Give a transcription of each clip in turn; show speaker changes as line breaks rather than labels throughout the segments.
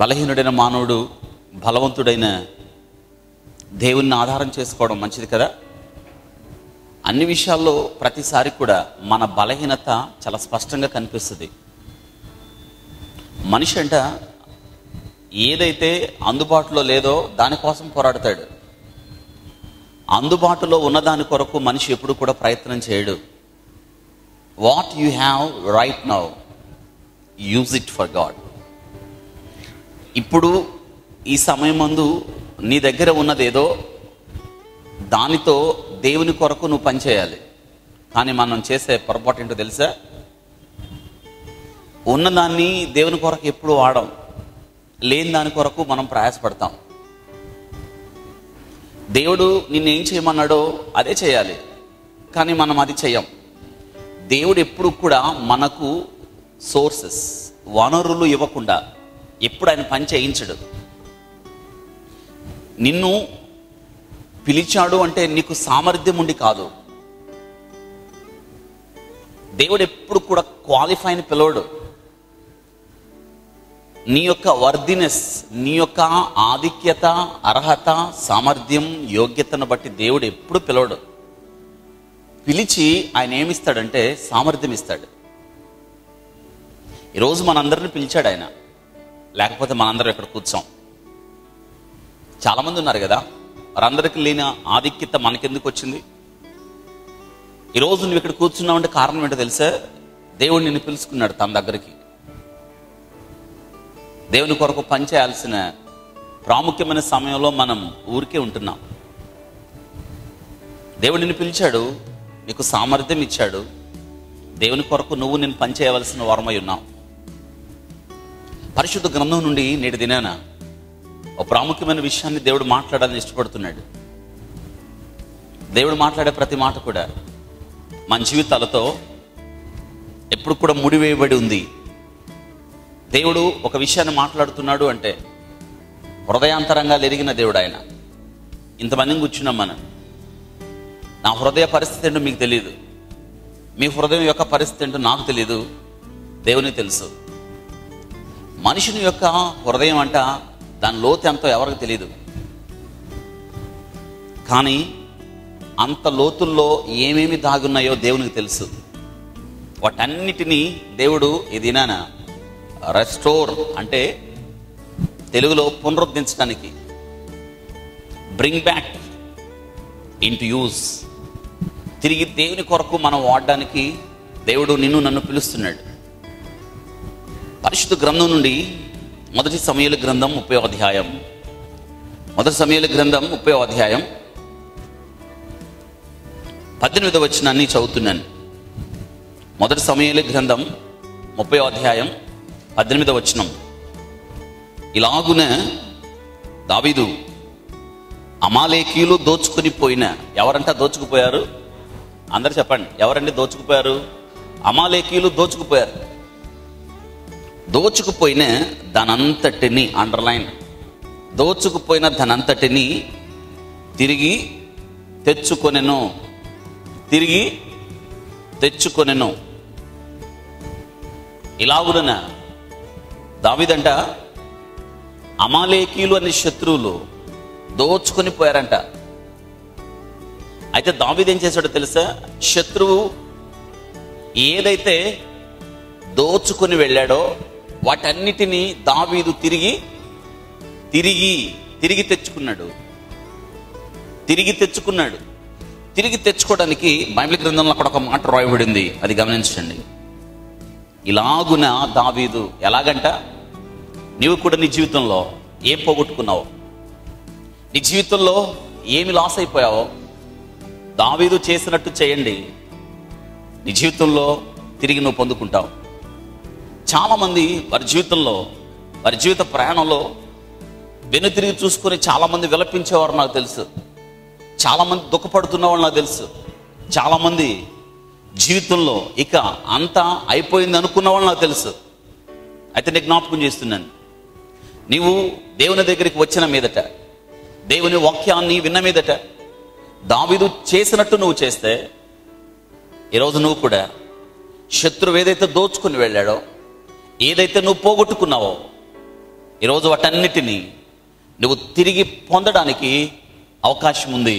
బలహీనుడైన మానవుడు బలవంతుడైన దేవుణ్ణి ఆధారం చేసుకోవడం మంచిది కదా. అన్ని విషయాల్లో ప్రతిసారి కూడా మన బలహీనత చాలా స్పష్టంగా కనిపిస్తుంది. మనిషి అంట ఏదైతే అందుబాటులో లేదో దానికోసం పోరాడతాడు. అందుబాటులో ఉన్నదాని కొరకు మనిషి ఎప్పుడు కూడా ప్రయత్నం చేయడు. What you have right now, use it for God. ఇప్పుడు ఈ సమయమందు నీ దగ్గర ఉన్నదేదో దానితో దేవుని కొరకు నువ్వు పనిచేయాలి. కానీ మనం చేసే పొరపాటు ఏంటో తెలుసా? ఉన్నదాన్ని దేవుని కొరకు ఎప్పుడు వాడం, లేని దాని కొరకు మనం ప్రయాసపడతాం. దేవుడు నిన్నేం చేయమన్నాడో అదే చేయాలి, కానీ మనం అది చెయ్యం. దేవుడు ఎప్పుడు కూడా మనకు సోర్సెస్, వనరులు ఇవ్వకుండా ఎప్పుడు ఆయన పని చేయించడు. నిన్ను పిలిచాడు అంటే నీకు సామర్థ్యం ఉండి కాదు. దేవుడు ఎప్పుడు కూడా క్వాలిఫైని పిలవడు. నీ యొక్క వర్దినెస్, నీ యొక్క ఆధిక్యత, అర్హత, సామర్థ్యం, యోగ్యతను బట్టి దేవుడు ఎప్పుడు పిలవడు. పిలిచి ఆయన ఏమిస్తాడంటే సామర్థ్యం ఇస్తాడు. ఈరోజు మనందరిని పిలిచాడు ఆయన, లేకపోతే మనందరం ఇక్కడ కూర్చోం. చాలామంది ఉన్నారు కదా, వారందరికీ లేని ఆధిక్యత మనకెందుకు వచ్చింది? ఈరోజు నువ్వు ఇక్కడ కూర్చున్నావు అంటే కారణం ఏంటో తెలుసా? దేవుడు నిన్ను పిలుచుకున్నాడు తన దగ్గరికి. దేవుని కొరకు పనిచేయాల్సిన ప్రాముఖ్యమైన సమయంలో మనం ఊరికే ఉంటున్నాం. దేవుడు నిన్ను పిలిచాడు, నీకు సామర్థ్యం ఇచ్చాడు. దేవుని కొరకు నువ్వు నేను పనిచేయవలసిన వరమై ఉన్నావు. పరిశుద్ధ గ్రంథం నుండి నేటి దినాన ఒక ప్రాముఖ్యమైన విషయాన్ని దేవుడు మాట్లాడాలని ఇష్టపడుతున్నాడు. దేవుడు మాట్లాడే ప్రతి మాట కూడా మన జీవితాలతో ఎప్పుడు కూడా ముడివేయబడి ఉంది. దేవుడు ఒక విషయాన్ని మాట్లాడుతున్నాడు అంటే హృదయాంతరంగా ఎరిగిన దేవుడు ఆయన. ఇంతమందిని కూర్చున్నాం మనం. నా హృదయ పరిస్థితి ఏంటో మీకు తెలియదు, మీ హృదయం యొక్క పరిస్థితి ఏంటో నాకు తెలియదు, దేవునికి తెలుసు. మనుషుని యొక్క హృదయం అంట దాని లోతు ఎంతో ఎవరికి తెలియదు. కానీ అంత లోతుల్లో ఏమేమి దాగున్నాయో దేవునికి తెలుసు. వాటన్నిటినీ దేవుడు ఈ దినాన రెస్టోర్ అంటే తెలుగులో పునరుద్ధరించడానికి, బ్రింగ్ బ్యాక్ ఇంటూ యూజ్, తిరిగి దేవుని కొరకు మనం వాడడానికి దేవుడు నిన్ను నన్ను పిలుస్తున్నాడు. పరిశుద్ధ గ్రంథం నుండి మొదటి సమూయేలు గ్రంథం 30వ అధ్యాయం. మొదటి సమూయేలు గ్రంథం 30వ అధ్యాయం 18వ వచనాన్ని చదువుతున్నాను. మొదటి సమూయేలు గ్రంథం 30వ అధ్యాయం 18వ వచనం. ఇలాగున దావీదు అమాలేకీయులు దోచుకుని పోయిన, ఎవరంట దోచుకుపోయారు? అందరు చెప్పండి, ఎవరండి దోచుకుపోయారు? అమాలేకీయులు దోచుకుపోయారు. దోచుకుపోయిన దానంతటిని, అండర్లైన్, దోచుకుపోయిన దానంతటిని తిరిగి తెచ్చుకొనెను. తిరిగి తెచ్చుకొనెను. ఇలాగున దావీదంట అమాలేకీయులు అనే శత్రువులు దోచుకొని పోయారంట. అయితే దావీదు ఏం చేశాడో తెలుసా? శత్రువు ఏదైతే దోచుకొని వెళ్ళాడో వాటన్నిటినీ దావీదు తిరిగి తెచ్చుకున్నాడు. తిరిగి తెచ్చుకోవడానికి బైబిల్ గ్రంథంలో అక్కడ ఒక మాట రాయబడింది, అది గమనించండి. ఇలాగున దావీదు, ఎలాగంట? నీవు కూడా నీ జీవితంలో ఏం పోగొట్టుకున్నావు, నీ జీవితంలో ఏమి లాస్ అయిపోయావో దావీదు చేసినట్టు చేయండి, నీ జీవితంలో తిరిగి నువ్వు పొందుకుంటావు. చాలామంది వారి జీవితంలో, వారి జీవిత ప్రయాణంలో వెనుతిరిగి చూసుకొని చాలామంది విలపించేవారు నాకు తెలుసు. చాలామంది దుఃఖపడుతున్న వాళ్ళు నాకు తెలుసు. చాలామంది జీవితంలో ఇక అంతా అయిపోయింది అనుకున్న వాళ్ళు నాకు తెలుసు. అయితే నేను జ్ఞాపకం చేస్తున్నాను, నీవు దేవుని దగ్గరికి వచ్చిన మీదట, దేవుని వాక్యాన్ని విన్న మీదట దావీదు చేసినట్టు నువ్వు చేస్తే ఈరోజు నువ్వు కూడా శత్రువు ఏదైతే దోచుకుని వెళ్ళాడో, ఏదైతే నువ్వు పోగొట్టుకున్నావో ఈరోజు వాటన్నిటినీ నువ్వు తిరిగి పొందడానికి అవకాశం ఉంది.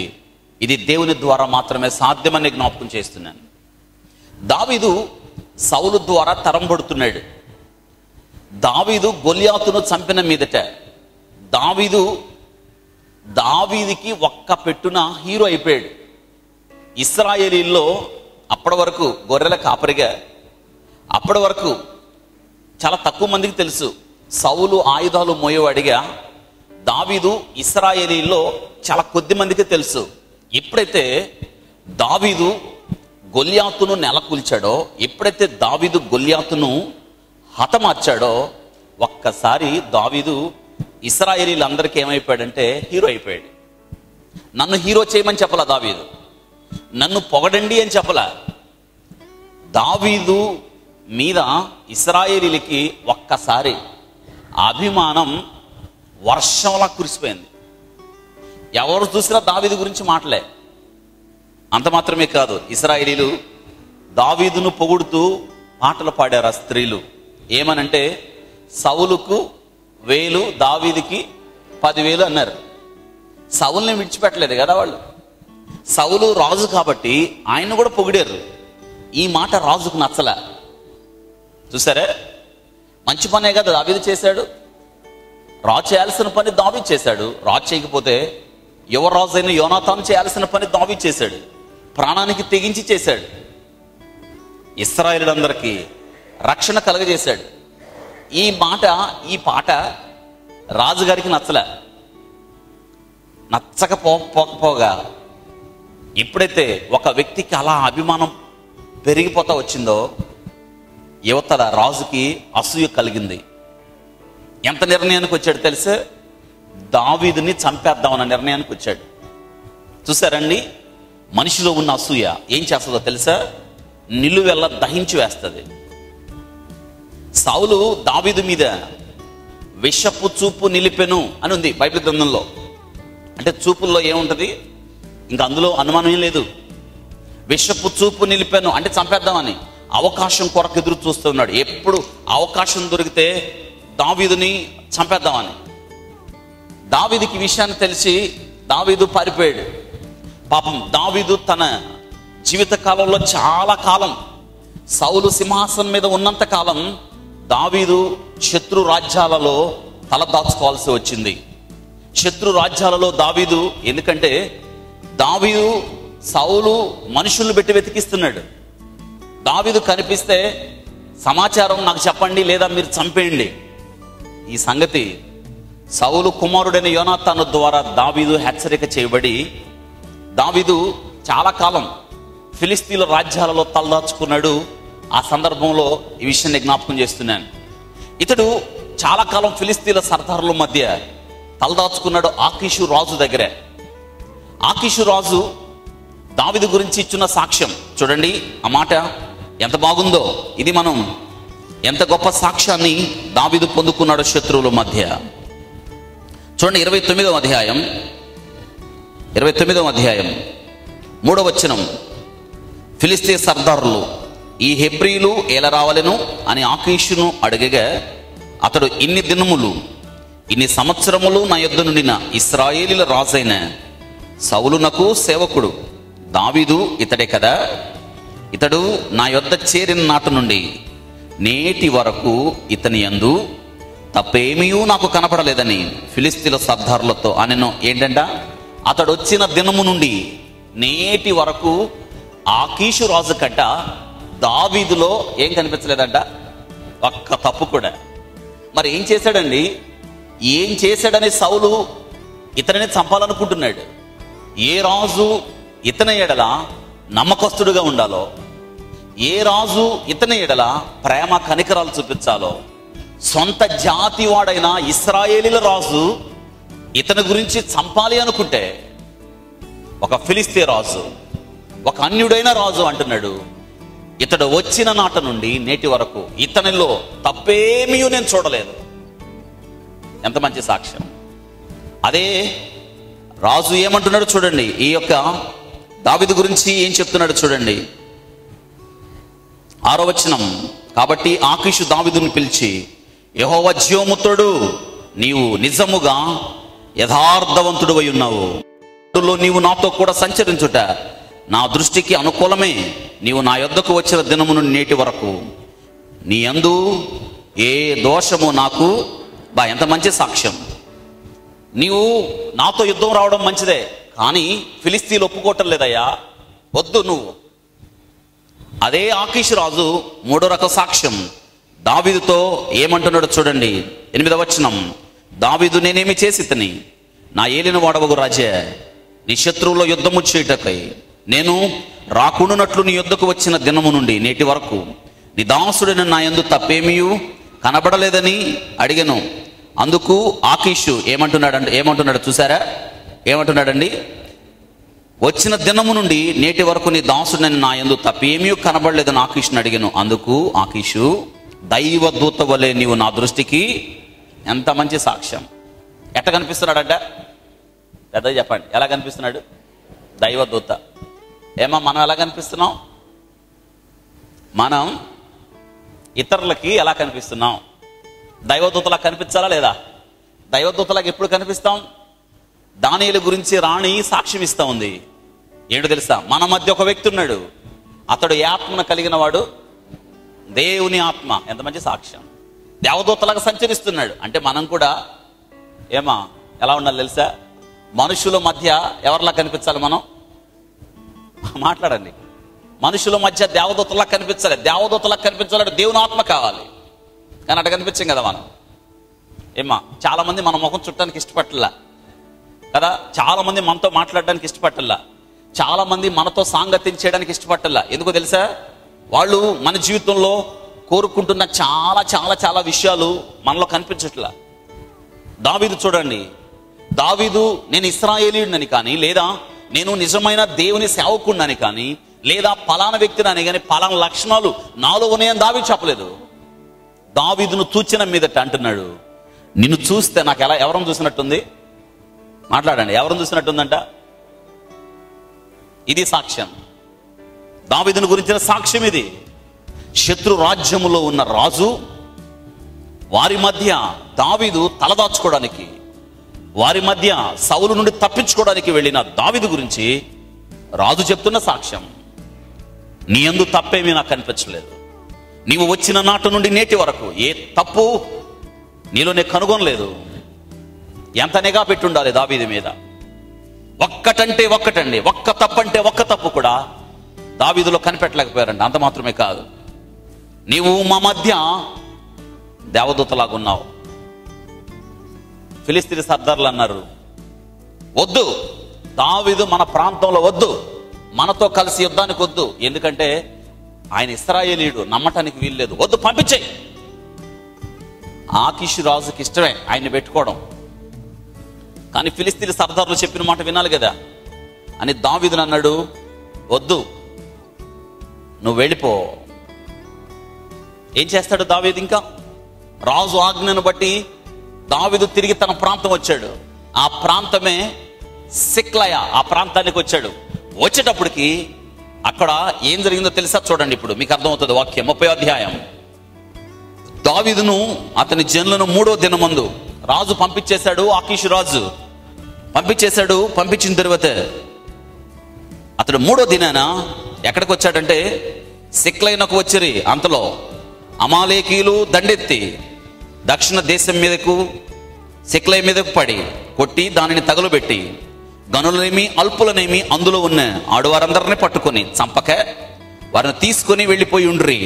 ఇది దేవుని ద్వారా మాత్రమే సాధ్యమని జ్ఞాపకం చేస్తున్నాను. దావీదు సౌలు ద్వారా తరంబడుతున్నాడు. దావీదు గొల్యాతును చంపిన మీదట దావీదికి ఒక్క పెట్టున హీరో అయిపోయాడు. ఇశ్రాయేలీల్లో అప్పటి వరకు గొర్రెల కాపరిగా, అప్పటి వరకు చాలా తక్కువ మందికి తెలుసు సౌలు ఆయుధాలు మోయేవాడిగా. దావీదు ఇశ్రాయేలీల్లో చాలా కొద్ది మందికి తెలుసు. ఎప్పుడైతే దావీదు గొల్యాతును నెలకూల్చాడో, ఎప్పుడైతే దావీదు గొల్యాతును హతమార్చాడో, ఒక్కసారి దావీదు ఇశ్రాయేలీలందరికీ ఏమైపోయాడంటే హీరో అయిపోయాడు. నన్ను హీరో చేయమని చెప్పలా దావీదు, నన్ను పొగడండి అని చెప్పలా. దావీదు మీద ఇశ్రాయేలీలకి ఒక్కసారి అభిమానం వర్షంలా కురిసిపోయింది. ఎవరు చూసినా దావీదు గురించి మాటలే. అంత మాత్రమే కాదు, ఇశ్రాయేలీలు దావీదును పొగుడుతూ పాటలు పాడారు. ఆ స్త్రీలు ఏమనంటే, సౌలుకు 1000, దావీదుకి 10,000 అన్నారు. సౌలుని విడిచిపెట్టలేదు కదా వాళ్ళు. సౌలు రాజు కాబట్టి ఆయన కూడా పొగిడారు. ఈ మాట రాజుకు నచ్చలే. చూసారే, మంచి పనే కదా దావీదు చేశాడు. రాజు చేయాల్సిన పని దావీదు చేశాడు. రాజు చేయకపోతే యువరాజు అయిన యోనాతాను చేయాల్సిన పని దావీదు చేశాడు. ప్రాణానికి తెగించి చేశాడు. ఇశ్రాయేలులందరికీ రక్షణ కలుగజేశాడు. ఈ పాట రాజుగారికి నచ్చకపోగా ఎప్పుడైతే ఒక వ్యక్తికి అలా అభిమానం పెరిగిపోతా వచ్చిందో, యువతల రాజుకి అసూయ కలిగింది. ఎంత నిర్ణయానికి వచ్చాడు తెలుసా? దావీదుని చంపేద్దామన్న నిర్ణయానికి వచ్చాడు. చూసారండి, మనిషిలో ఉన్న అసూయ ఏం చేస్తుందో తెలుసా? నిలువెల్ల దహించి వేస్తుంది. సౌలు దావీదు మీద విషపు చూపు నిలిపెను అని ఉంది బైబిల్ గ్రంథంలో. అంటే చూపుల్లో ఏముంటది, ఇంకా అందులో అనుమానం లేదు. విషపు చూపు నిలిపెను అంటే చంపేద్దామని, అవకాశం కొరకు ఎదురు చూస్తున్నాడు. ఎప్పుడు అవకాశం దొరికితే దావీదుని చంపేద్దామని. దావీదుకి విషయాన్ని తెలిసి దావీదు పారిపోయాడు. పాపం దావీదు తన జీవిత కాలంలో చాలా కాలం, సౌలు సింహాసనం మీద ఉన్నంత కాలం దావీదు శత్రు రాజ్యాలలో తల దాచుకోవాల్సి వచ్చింది. శత్రు రాజ్యాలలో దావీదు, ఎందుకంటే దావీదు సౌలు మనుషులను పెట్టి వెతికిస్తున్నాడు. దావీదు కనిపిస్తే సమాచారం నాకు చెప్పండి, లేదా మీరు చంపేయండి. ఈ సంగతి సౌలు కుమారుడైన యోనాతాను ద్వారా దావీదు హెచ్చరిక చేయబడి, దావీదు చాలా కాలం ఫిలిస్తీన్ల రాజ్యాలలో తలదాచుకున్నాడు. ఆ సందర్భంలో ఈ విషయాన్ని జ్ఞాపకం చేస్తున్నాను. ఇతడు చాలా కాలం ఫిలిస్తీన్ల సర్దారుల మధ్య తలదాచుకున్నాడు ఆకీషు రాజు దగ్గరే. ఆకీషు రాజు దావీదు గురించి ఇచ్చిన సాక్ష్యం చూడండి. ఆ మాట ఎంత బాగుందో. ఇది మనం ఎంత గొప్ప సాక్ష్యాన్ని దావీదు పొందుకున్నాడో శత్రువుల మధ్య. చూడండి, 29వ అధ్యాయం 3వ వచనం. ఫిలిస్తీ సర్దారులు ఈ హెబ్రీలు ఎలా రావాలను అని ఆకీషును అడగగా, అతడు ఇన్ని దినములు ఇన్ని సంవత్సరములు నా యొద్ద నుండిన ఇశ్రాయేలీల రాజైన సౌలునకు సేవకుడు దావీదు ఇతడే కదా. ఇతడు నా యొద్ద చేరిన నాటి నుండి నేటి వరకు ఇతని యందు తప్పేమీ నాకు కనపడలేదని ఫిలిస్తీన్ల సర్దారులతో అనెను. ఏంటంట, అతడు వచ్చిన దినము నుండి నేటి వరకు ఆకీషు రాజు కట్ట దావీదులో ఏం కనిపించలేదంట, ఒక్క తప్పు కూడా. మరి ఏం చేశాడండి? ఏం చేశాడని సౌలు ఇతనిని చంపాలనుకుంటున్నాడు. ఏ రాజు ఇతని ఎడల నమ్మకస్తుడుగా ఉండాలో, ఏ రాజు ఇతని ఎడల ప్రేమ కనికరాలు చూపించాలో, సొంత జాతి వాడైన ఇశ్రాయేలీల రాజు ఇతని గురించి చంపాలి అనుకుంటే, ఒక ఫిలిస్తీ రాజు, ఒక అన్యుడైన రాజు అంటున్నాడు, ఇతడు వచ్చిన నాట నుండి నేటి వరకు ఇతనిలో తప్పేమీ నేను చూడలేదు. ఎంత మంచి సాక్ష్యం. అదే రాజు ఏమంటున్నాడు చూడండి. ఈ యొక్క దావీదు గురించి ఏం చెప్తున్నాడు చూడండి. 6వ వచనం. కాబట్టి ఆకీషు దావీదుని పిలిచి, యెహోవా జీవముతోడు నీవు నిజముగా యథార్థవంతుడవై ఉన్నావు. నీవు నాతో కూడా సంచరించుట నా దృష్టికి అనుకూలమే. నీవు నా యొద్దకు వచ్చిన దినము నుండి నేటి వరకు నీ యందు ఏ దోషము నాకు ఎంత మంచి సాక్ష్యం. నీవు నాతో యుద్ధం రావడం మంచిదే, కానీ ఫిలిస్తీన్లు ఒప్పుకోవటం లేదయ్యా, వద్దు నువ్వు. అదే ఆకీషు రాజు మూడో రకం సాక్ష్యం దావీదుతో ఏమంటున్నాడు చూడండి. 8వ వచనం, దావీదు నేనేమి చేసి తిని నా ఏలిన వాడవగు రాజే, నీ శత్రువులో యుద్ధము చేయుటకై నేను రాకుండానట్లు నీ యుద్ధకు వచ్చిన దినము నుండి నేటి వరకు నీ దాసుడైన నా యందు తప్పేమియు కనబడలేదని అడిగను. అందుకు ఆకీషు ఏమంటున్నాడు చూసారా? ఏమంటున్నాడండి? వచ్చిన దినము నుండి నేటి వరకు నీ దాసుడైన నా యందు తప్పేమీ కనబడలేదని ఆకీషుని అడిగాను. అందుకు ఆకీషు, దైవదూత వలె నీవు నా దృష్టికి. ఎంత మంచి సాక్ష్యం. ఎట్ట కనిపిస్తున్నాడంట? పెద్దగా చెప్పండి, ఎలా కనిపిస్తున్నాడు? దైవదూత. ఏమో మనం ఎలా కనిపిస్తున్నాం? మనం ఇతరులకి ఎలా కనిపిస్తున్నాం? దైవదూతలా కనిపించాలా లేదా? దైవదూతలకు ఎప్పుడు కనిపిస్తాం? దానియేలు గురించి రాణి సాక్ష్యం ఇస్తా ఉంది. ఏంటో తెలుసా? మన మధ్య ఒక వ్యక్తి ఉన్నాడు, అతడు ఏ ఆత్మను కలిగిన వాడు? దేవుని ఆత్మ. ఎంత మంచి సాక్ష్యం. దేవదూతలాగా సంచరిస్తున్నాడు అంటే మనం కూడా ఎలా ఉండాలి తెలుసా? మనుషుల మధ్య ఎవరిలా కనిపించాలి? మనం మాట్లాడండి. మనుషుల మధ్య దేవదూతలా కనిపించాలి. దేవదూతలా కనిపించాలంటే దేవుని ఆత్మ కావాలి, కానీ అట్లా కనిపించాం కదా మనం. చాలా మంది మన ముఖం చుట్టానికి ఇష్టపట్టలా కదా, చాలా మంది మనతో మాట్లాడడానికి ఇష్టపట్టల్లా, చాలా మంది మనతో సాంగత్యం చేయడానికి ఇష్టపట్టల్లా. ఎందుకో తెలుసా? వాళ్ళు మన జీవితంలో కోరుకుంటున్న చాలా చాలా చాలా విషయాలు మనలో కనిపించట్లా. దావీదు చూడండి, దావీదు నేను ఇశ్రాయేలీయుడినని కానీ, లేదా నేను నిజమైన దేవుని సేవకుడినని కానీ, లేదా పలానా వ్యక్తిని కానీ పలానా లక్షణాలు నాలో ఉన్నాయని దావీదు చెప్పలేదు. దావీదును చూచిన మీదట అంటున్నాడు, నిన్ను చూస్తే నాకు ఎవరిని చూసినట్టుంది? మాట్లాడండి, ఎవరిని చూసినట్టుందంట? ఇది సాక్ష్యం. దావీదును గురించిన సాక్ష్యం ఇది. శత్రు రాజ్యములో ఉన్న రాజు, వారి మధ్య దావీదు తలదాచుకోవడానికి, వారి మధ్య సౌలు నుండి తప్పించుకోవడానికి వెళ్ళిన దావీదు గురించి రాజు చెప్తున్న సాక్ష్యం. నీ యందు తప్పేమీ నాకు కనిపించలేదు. నీవు వచ్చిన నాటి నుండి నేటి వరకు ఏ తప్పు నీలోనే కనుగొనలేదు. ఎంత నిఘా పెట్టుండాలి దావీదు మీద. ఒక్కటంటే ఒక్కటండి, ఒక్క తప్పు అంటే ఒక్క తప్పు కూడా దావీదులో కనిపెట్టలేకపోయారండి. అంత మాత్రమే కాదు, నీవు మా మధ్య దేవదూతలాగా ఉన్నావు. ఫిలిస్తీన్ సర్దార్లు అన్నారు, వద్దు దావీదు మన ప్రాంతంలో వద్దు, మనతో కలిసి యుద్ధానికి వద్దు, ఎందుకంటే ఆయన ఇశ్రాయేలీయుడు, నమ్మటానికి వీల్లేదు, వద్దు పంపించేయి. ఆకీషు రాజుకి ఇష్టమే ఆయన్ని పెట్టుకోవడం, కానీ ఫిలిస్తీన్ సర్దార్లు చెప్పిన మాట వినాలి కదా అని దావీదుని అన్నాడు, వద్దు నువ్వు వెళ్ళిపో. ఏం చేస్తాడు దావీదు? ఇంకా రాజు ఆజ్ఞను బట్టి దావీదు తిరిగి తన ప్రాంతం వచ్చాడు. ఆ ప్రాంతమే సిక్లయ, ఆ ప్రాంతానికి వచ్చాడు. వచ్చేటప్పటికి అక్కడ ఏం జరిగిందో తెలుసా? చూడండి, ఇప్పుడు మీకు అర్థమవుతుంది వాక్యం. 30వ అధ్యాయం. దావీదును అతని జనులను 3వ దినమందు రాజు పంపించేశాడు. ఆకీషు రాజు పంపించేశాడు. పంపించిన తర్వాత అతడు 3వ దినాన ఎక్కడికి వచ్చాడంటే సిక్లయనకు వచ్చిరి. అంతలో అమాలేకీయులు దండెత్తి దక్షిణ దేశం మీదకు సిక్లయ మీదకు పడి కొట్టి దానిని తగులుబెట్టి గనులనేమి అల్పులనేమి అందులో ఉన్న ఆడవారందరినీ పట్టుకొని చంపక వారిని తీసుకొని వెళ్ళిపోయి ఉండ్రి.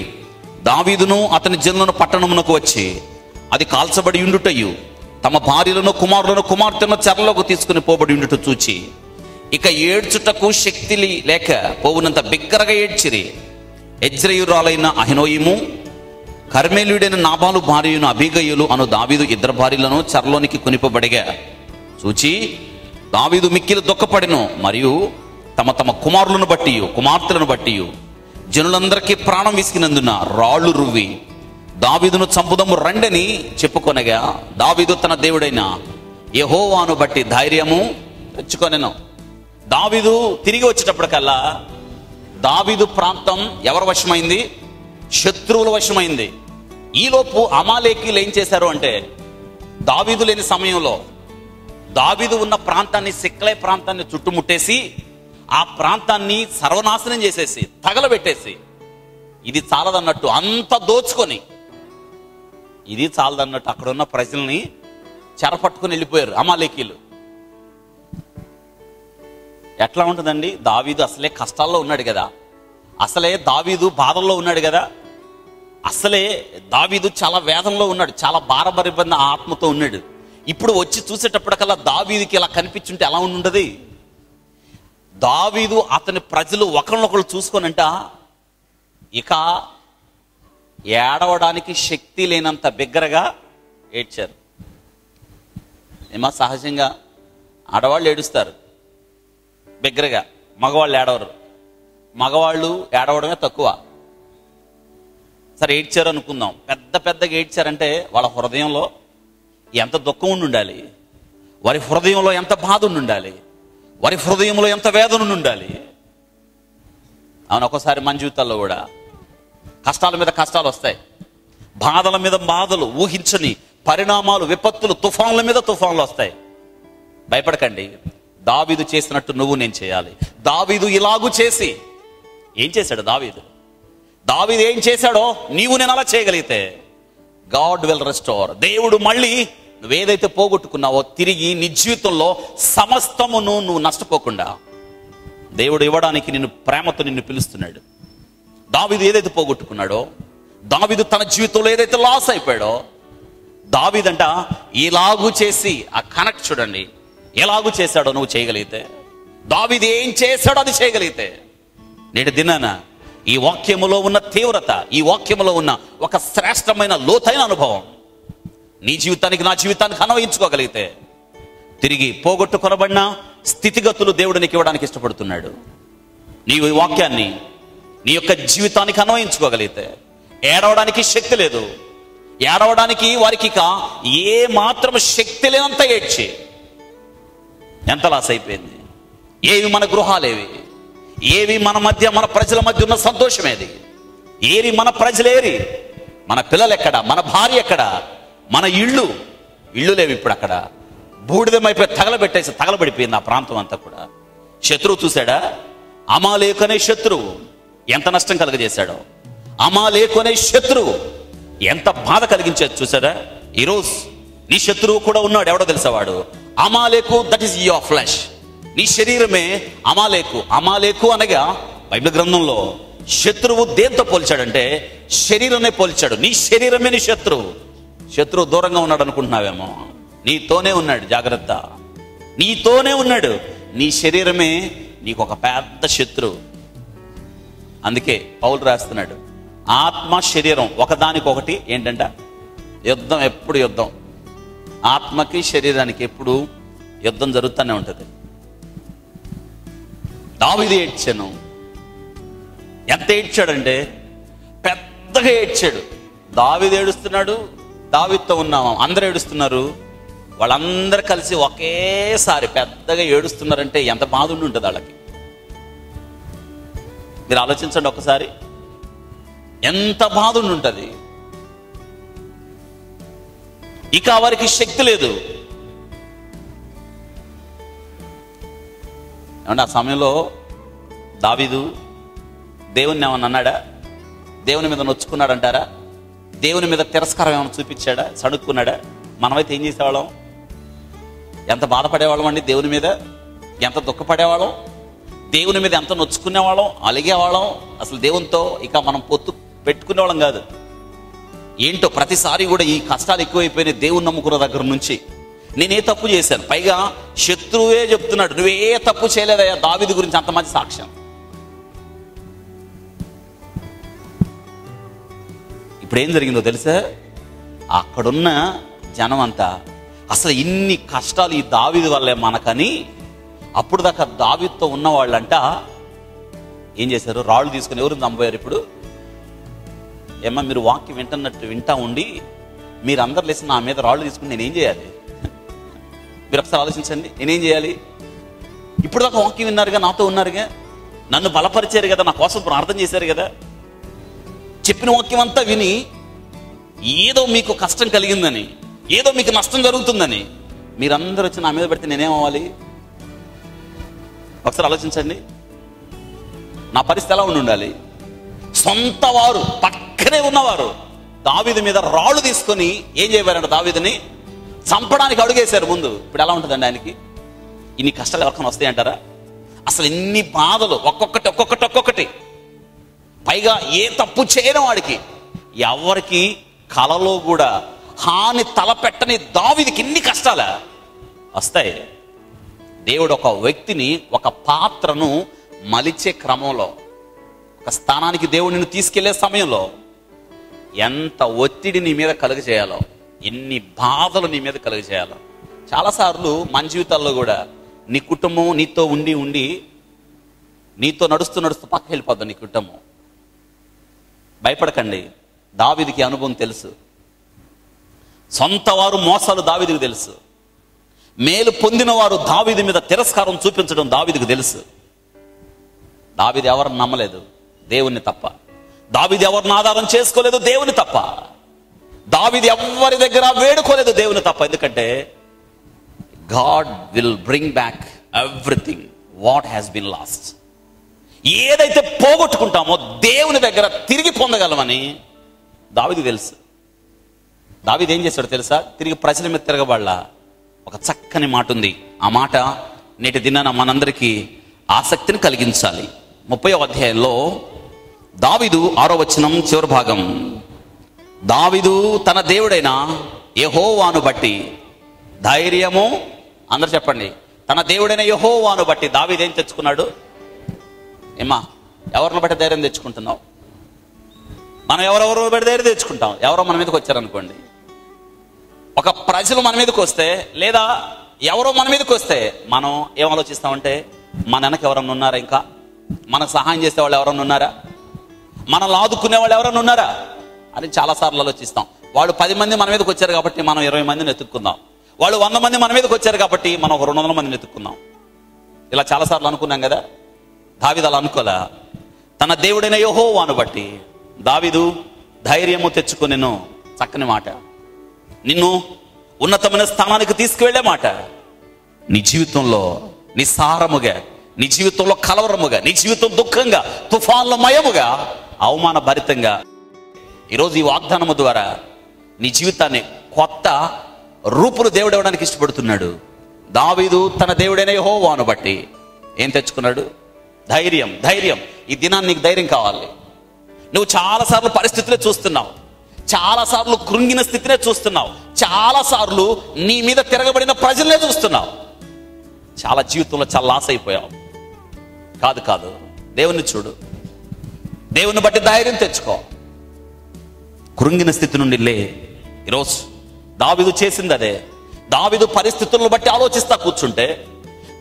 దావీదును అతని జనులను పట్టణమునకు వచ్చి అది కాల్చబడి ఉండుటయు తమ భార్యలను కుమారులను కుమార్తెను చెరలోకి తీసుకుని పోబడి ఉండుట చూచి ఇక ఏడ్చుటకు శక్తి లేక పోవునంత బిగ్గరగా ఏడ్చిరి. యెజ్రెయురాలైన అహినోయిము కర్మేలుడైన నాబాలు భార్యను అబీగయులు అను దావీదు 2 భార్యలను చెరలోనికి కొనిపోబడిగా చూచి దావీదు మిక్కిలి దుఃఖపడెను. మరియు తమ తమ కుమారులను బట్టి కుమార్తెలను బట్టి జనులందరికీ ప్రాణం విసిగినందున రాళ్ళు రువ్వి దావీదును చంపుదము రండని చెప్పుకొనగా దావీదు తన దేవుడైన యెహోవాను బట్టి ధైర్యము తెచ్చుకొనెను. దావీదు తిరిగి వచ్చేటప్పటికల్లా దావీదు ప్రాంతం ఎవరి వశమైంది? శత్రువుల వశమైంది. ఈలోపు అమాలేకీలు ఏం చేశారు అంటే దావీదు లేని సమయంలో దావీదు ఉన్న ప్రాంతాన్ని, సిక్లై ప్రాంతాన్ని చుట్టుముట్టేసి ఆ ప్రాంతాన్ని సర్వనాశనం చేసేసి తగలబెట్టేసి, ఇది చాలదన్నట్టు అంత దోచుకొని, ఇది చాలదన్నట్టు అక్కడున్న ప్రజల్ని చెరపట్టుకుని వెళ్ళిపోయారు అమాలేకీలు. ఎట్లా ఉంటుందండి? దావీదు అసలే కష్టాల్లో ఉన్నాడు కదా, అసలే దావీదు బాధల్లో ఉన్నాడు కదా, అసలే దావీదు చాలా వేదంలో ఉన్నాడు, చాలా భారభరిబంద ఆత్మతో ఉన్నాడు. ఇప్పుడు వచ్చి చూసేటప్పటికల్లా దావీదుకి ఇలా కనిపించుంటే ఎలా ఉండదు? దావీదు అతని ప్రజలు ఒకరినొకరు చూసుకొనంట ఇక ఏడవడానికి శక్తి లేనంత బిగ్గరగా ఏడ్చారు. ఏమో సహజంగా ఆడవాళ్ళు ఏడుస్తారు బిగ్గరగా, మగవాళ్ళు ఏడవరు. మగవాళ్ళు ఏడవడమే తక్కువ. సరే ఏడ్చారు అనుకుందాం, పెద్దగా ఏడ్చారంటే వాళ్ళ హృదయంలో ఎంత దుఃఖం ఉండాలి, వారి హృదయంలో ఎంత బాధ ఉండాలి, వారి హృదయంలో ఎంత వేదన ఉండాలి. అవును, ఒక్కోసారి మన జీవితాల్లో కూడా కష్టాల మీద కష్టాలు వస్తాయి, బాధల మీద బాధలు, ఊహించని పరిణామాలు, విపత్తులు, తుఫాన్ల మీద తుఫాన్లు వస్తాయి. భయపడకండి, దావీదు చేసినట్టు నువ్వు నేను చేయాలి. దావీదు ఇలాగూ చేసి ఏం చేశాడు? దావీదు ఏం చేశాడో నీవు నేను అలా చేయగలిగితే గాడ్ విల్ రెస్టోర్. దేవుడు మళ్ళీ నువ్వేదైతే పోగొట్టుకున్నావో తిరిగి నీ జీవితంలో సమస్తమును నువ్వు నష్టపోకుండా దేవుడు ఇవ్వడానికి నిన్ను ప్రేమతో నిన్ను పిలుస్తున్నాడు. దావీదు ఏదైతే పోగొట్టుకున్నాడో, దావీదు తన జీవితంలో ఏదైతే లాస్ అయిపోయాడో, దావీదంట ఇలాగూ చేసి ఆ కనెక్ట్ చూడండి, ఎలాగూ చేశాడో నువ్వు చేయగలిగితే, దావీదు ఏం చేశాడో అది చేయగలిగితే, నేటి దినాన ఈ వాక్యములో ఉన్న తీవ్రత, ఈ వాక్యములో ఉన్న ఒక శ్రేష్టమైన లోతైన అనుభవం నీ జీవితానికి, నా జీవితానికి అన్వయించుకోగలిగితే తిరిగి పోగొట్టుకొనబడిన స్థితిగతులు దేవుడు నీకు ఇవ్వడానికి ఇష్టపడుతున్నాడు. నీవు ఈ వాక్యాన్ని నీ యొక్క జీవితానికి అన్వయించుకోగలిగితే ఏడవడానికి శక్తి లేదు. ఏడవడానికి వారికి ఇక ఏ మాత్రం శక్తి లేనంత ఏడ్చి ఎంత లాస్ అయిపోయింది. ఏవి మన గృహాలేవి, ఏవి మన మధ్య, మన ప్రజల మధ్య ఉన్న సంతోషం ఏది, ఏరి మన ప్రజలేరి, మన పిల్లలు ఎక్కడ, మన భార్య ఎక్కడ, మన ఇళ్ళు లేవు. ఇప్పుడు అక్కడ బూడిదమైపోయి తగలబడిపోయింది ఆ ప్రాంతం అంతా కూడా. శత్రువు చూశాడా? అమాలేకు అనే శత్రువు ఎంత నష్టం కలుగజేశాడో, అమాలేకు అనే శత్రువు ఎంత బాధ కలిగించేది చూసాడా? ఈరోజు నీ శత్రువు కూడా ఉన్నాడు. ఎవడో తెలుసా? వాడు Amalek. That is your flesh. నీ శరీరమే అమాలేకు. అమాలేకు అనగా బైబిల్ గ్రంథంలో శత్రువు దేంతో పోల్చాడంటే శరీరాన్ని పోల్చాడు. నీ శరీరమే నీ శత్రువు. శత్రువు దూరంగా ఉన్నాడు అనుకుంటున్నావేమో, నీతోనే ఉన్నాడు. జాగ్రత్త, నీతోనే ఉన్నాడు. నీ శరీరమే నీకు ఒక పెద్ద శత్రువు. అందుకే పౌలు రాస్తున్నాడు, ఆత్మ శరీరం ఒకదానికొకటి ఏంటంట యుద్ధం. ఎప్పుడు యుద్ధం. ఆత్మకి శరీరానికి ఎప్పుడు యుద్ధం జరుగుతూనే ఉంటుంది. దావీదు ఏడ్చాను. ఎంత ఏడ్చాడంటే పెద్దగా ఏడ్చాడు. దావీదు ఏడుస్తున్నాడు, దావీదుతో ఉన్నాము, అందరూ ఏడుస్తున్నారు. వాళ్ళందరూ కలిసి ఒకేసారి పెద్దగా ఏడుస్తున్నారంటే ఎంత బాధ ఉండి ఉంటుంది వాళ్ళకి. మీరు ఆలోచించండి ఒకసారి, ఎంత బాధ ఉండి ఉంటుంది. ఇక వారికి శక్తి లేదు. ఏమంటే ఆ సమయంలో దావీదు దేవుణ్ణి ఏమన్నా అన్నాడా? దేవుని మీద నొచ్చుకున్నాడంటారా? దేవుని మీద తిరస్కారం ఏమైనా చూపించాడా? సణుక్కున్నాడా? మనమైతే ఏం చేసేవాళ్ళం? ఎంత బాధపడేవాళ్ళం అండి దేవుని మీద, ఎంత దుఃఖపడేవాళ్ళం, దేవుని మీద ఎంత నొచ్చుకునేవాళ్ళం, అలిగేవాళ్ళం. అసలు దేవునితో ఇక మనం పొత్తు పెట్టుకునేవాళ్ళం కాదు. ఏంటో ప్రతిసారి కూడా ఈ కష్టాలు ఎక్కువైపోయినాయి దేవుని నమ్ముకున్న దగ్గర నుంచి. నేనే తప్పు చేశాను, పైగా శత్రువే చెప్తున్నాడు నువ్వే తప్పు చేయలేదయ్యా. దావీదు గురించి అంత మంచి సాక్ష్యం. ఇప్పుడు ఏం జరిగిందో తెలుసా? అక్కడున్న జనం అంతా అసలు ఇన్ని కష్టాలు ఈ దావీదు వల్లే మనకని, అప్పుడు దాకా దావీదుతో ఉన్న వాళ్ళంట ఏం చేశారు? రాళ్ళు తీసుకుని ఎవరు చంపారు? ఇప్పుడు ఏమన్నా మీరు వాక్యం వింటా ఉండి మీరందరు లేసి నా మీద రాళ్ళు తీసుకుని నేనేం చేయాలి? మీరు ఒకసారి ఆలోచించండి, నేనేం చేయాలి? ఇప్పుడు దాకా వాక్యం విన్నారుగా, నాతో ఉన్నారుగా, నన్ను బలపరిచారు కదా, నా కోసం ప్రార్థన చేశారు కదా. చెప్పిన వాక్యం అంతా విని ఏదో మీకు కష్టం కలిగిందని, ఏదో మీకు నష్టం జరుగుతుందని మీరందరూ వచ్చి నా మీద పెడితే నేనేమవ్వాలి? ఒకసారి ఆలోచించండి. నా పరిస్థితి ఎలా ఉండాలి? సొంత వారు, పక్కనే ఉన్నవారు దావీదు మీద రాళ్ళు తీసుకొని ఏం చేయవారంట? దావీదుని చంపడానికి అడుగేశారు ముందు. ఇప్పుడు ఎలా ఉంటుందండి ఆయనకి? ఇన్ని కష్టాలు ఎవరికైనా వస్తాయంటారా? అసలు ఇన్ని బాధలు ఒక్కొక్కటి. పైగా ఏ తప్పు చేయని వాడికి, ఎవరికి కలలో కూడా హాని తలపెట్టని దావీదుకి ఇన్ని కష్టాలా వస్తాయి? దేవుడు ఒక వ్యక్తిని, ఒక పాత్రను మలిచే క్రమంలో, ఒక స్థానానికి దేవుడు నిన్ను తీసుకెళ్లే సమయంలో ఎంత ఒత్తిడి నీ మీద కలుగజేయాలో, ఎన్ని బాధలు నీ మీద కలుగజేయాలో. చాలాసార్లు మన జీవితాల్లో కూడా నీ కుటుంబం నీతో ఉండి నీతో నడుస్తూ పక్క వెళ్ళిపోద్ది నీ కుటుంబం. భయపడకండి, దావీదుకి అనుభవం తెలుసు. సొంత వారు మోసాలు దావీదుకు తెలుసు. మేలు పొందిన వారు దావీదు మీద తిరస్కారం చూపించడం దావీదుకు తెలుసు. దావీదు ఎవరిని నమ్మలేదు, దేవుణ్ణి తప్ప. దావీదు ఎవరిని ఆధారం చేసుకోలేదు, దేవుని తప్ప. దావీదు ఎవరి దగ్గర వేడుకోలేదు, దేవుని తప్ప. ఎందుకంటే God will bring back everything what has been lost. ఏదైతే పోగొట్టుకుంటామో దేవుని దగ్గర తిరిగి పొందగలమని దావీదుకు తెలుసు. దావీదు ఏం చేశాడు తెలుసా? తిరిగి ప్రజల మీద తిరగబడలా. ఒక చక్కని మాట ఉంది. ఆ మాట నేటి దినాన మనందరికీ ఆసక్తిని కలిగించాలి. 30వ అధ్యాయంలో దావీదు 6వ వచనం చివరి భాగం. దావీదు తన దేవుడైన యెహోవాను బట్టి ధైర్యము, అందరు చెప్పండి, తన దేవుడైన యెహోవాను బట్టి దావీదు ఏం తెచ్చుకున్నాడు? ఏమ్మా, ఎవరిని బట్టి ధైర్యం తెచ్చుకుంటున్నావు? మనం ఎవరెవరో బట్టి ధైర్యం తెచ్చుకుంటాం. ఎవరో మన మీదకి వచ్చారనుకోండి, ఒక ప్రజలు మన మీదకి వస్తే, లేదా ఎవరో మన మీదకి వస్తే మనం ఏం ఆలోచిస్తామంటే, మన వెనక ఎవరన్నా ఉన్నారా? ఇంకా మనకు సహాయం చేసే వాళ్ళు ఎవరన్నా ఉన్నారా? మనల్ని ఆదుకునే వాళ్ళు ఎవరన్నా ఉన్నారా అని చాలాసార్లు ఆలోచిస్తాం. వాళ్ళు 10 మంది మన మీదకి వచ్చారు కాబట్టి మనం 20 మందిని ఎత్తుక్కుందాం. వాళ్ళు 100 మంది మన మీదకి వచ్చారు కాబట్టి మనం ఒక 200 మందిని ఎత్తుక్కుందాం. ఇలా చాలాసార్లు అనుకున్నాం కదా. దావీదు అలా అనుకోలే. తన దేవుడైన యెహోవాను బట్టి దావీదు ధైర్యము తెచ్చుకొనెను. చక్కని మాట, నిన్ను ఉన్నతమైన స్థానానికి తీసుకువెళ్లే మాట. నీ జీవితంలో నిస్సారముగా, నీ జీవితంలో కలవరముగా, నీ జీవితం దుఃఖంగా, తుఫాన్ల మయముగా, అవమాన భరితంగా, ఈరోజు ఈ వాగ్దానము ద్వారా నీ జీవితాన్ని కొత్త రూపులు దేవుడు ఇవ్వడానికి ఇష్టపడుతున్నాడు. దావీదు తన దేవుడైన యెహోవాను బట్టి ఏం తెచ్చుకున్నాడు? ధైర్యం. ధైర్యం. ఈ దినాన్ని నీకు ధైర్యం కావాలి. నువ్వు చాలాసార్లు పరిస్థితులే చూస్తున్నావు, చాలాసార్లు కృంగిన స్థితినే చూస్తున్నావు, చాలాసార్లు నీ మీద తిరగబడిన ప్రజలనే చూస్తున్నావు. చాలా జీవితంలో చాలా లాస్ అయిపోయావు. కాదు, దేవుణ్ణి చూడు, దేవుని బట్టి ధైర్యం తెచ్చుకో. కృంగిన స్థితి నుండి లే. ఈరోజు దావీదు చేసింది అదే. దావీదు పరిస్థితులను బట్టి ఆలోచిస్తా కూర్చుంటే,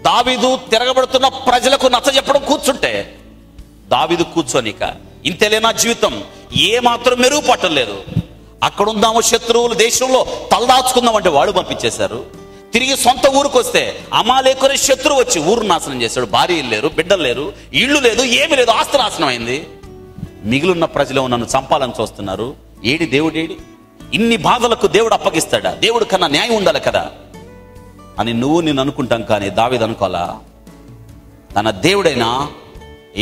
దావీదు తిరగబడుతున్న ప్రజలకు నచ్చజెప్పడం కూర్చుంటే, దావీదు కూర్చోనిక ఇంతేలే నా జీవితం, ఏ మాత్రం మెరుగుపట్టం లేదు, అక్కడుందాము శత్రువులు దేశంలో తలదాచుకుందామంటే వాడు పంపించేశారు. తిరిగి సొంత ఊరికి వస్తే అమాలేకుని శత్రువు వచ్చి ఊరు నాశనం చేశాడు. భార్యలు లేరు, బిడ్డలు లేరు, ఇళ్ళు లేదు, ఏమీ లేదు, ఆస్తి నాశనం అయింది. మిగిలిన ప్రజలు నన్ను చంపాలని చూస్తున్నారు. ఏడి దేవుడేడి? ఇన్ని బాధలకు దేవుడు అప్పగిస్తాడా? దేవుడు కన్నా న్యాయం ఉండాలి కదా అని నేను అనుకుంటాం. కానీ దావీదు అనుకోలా. తన దేవుడైన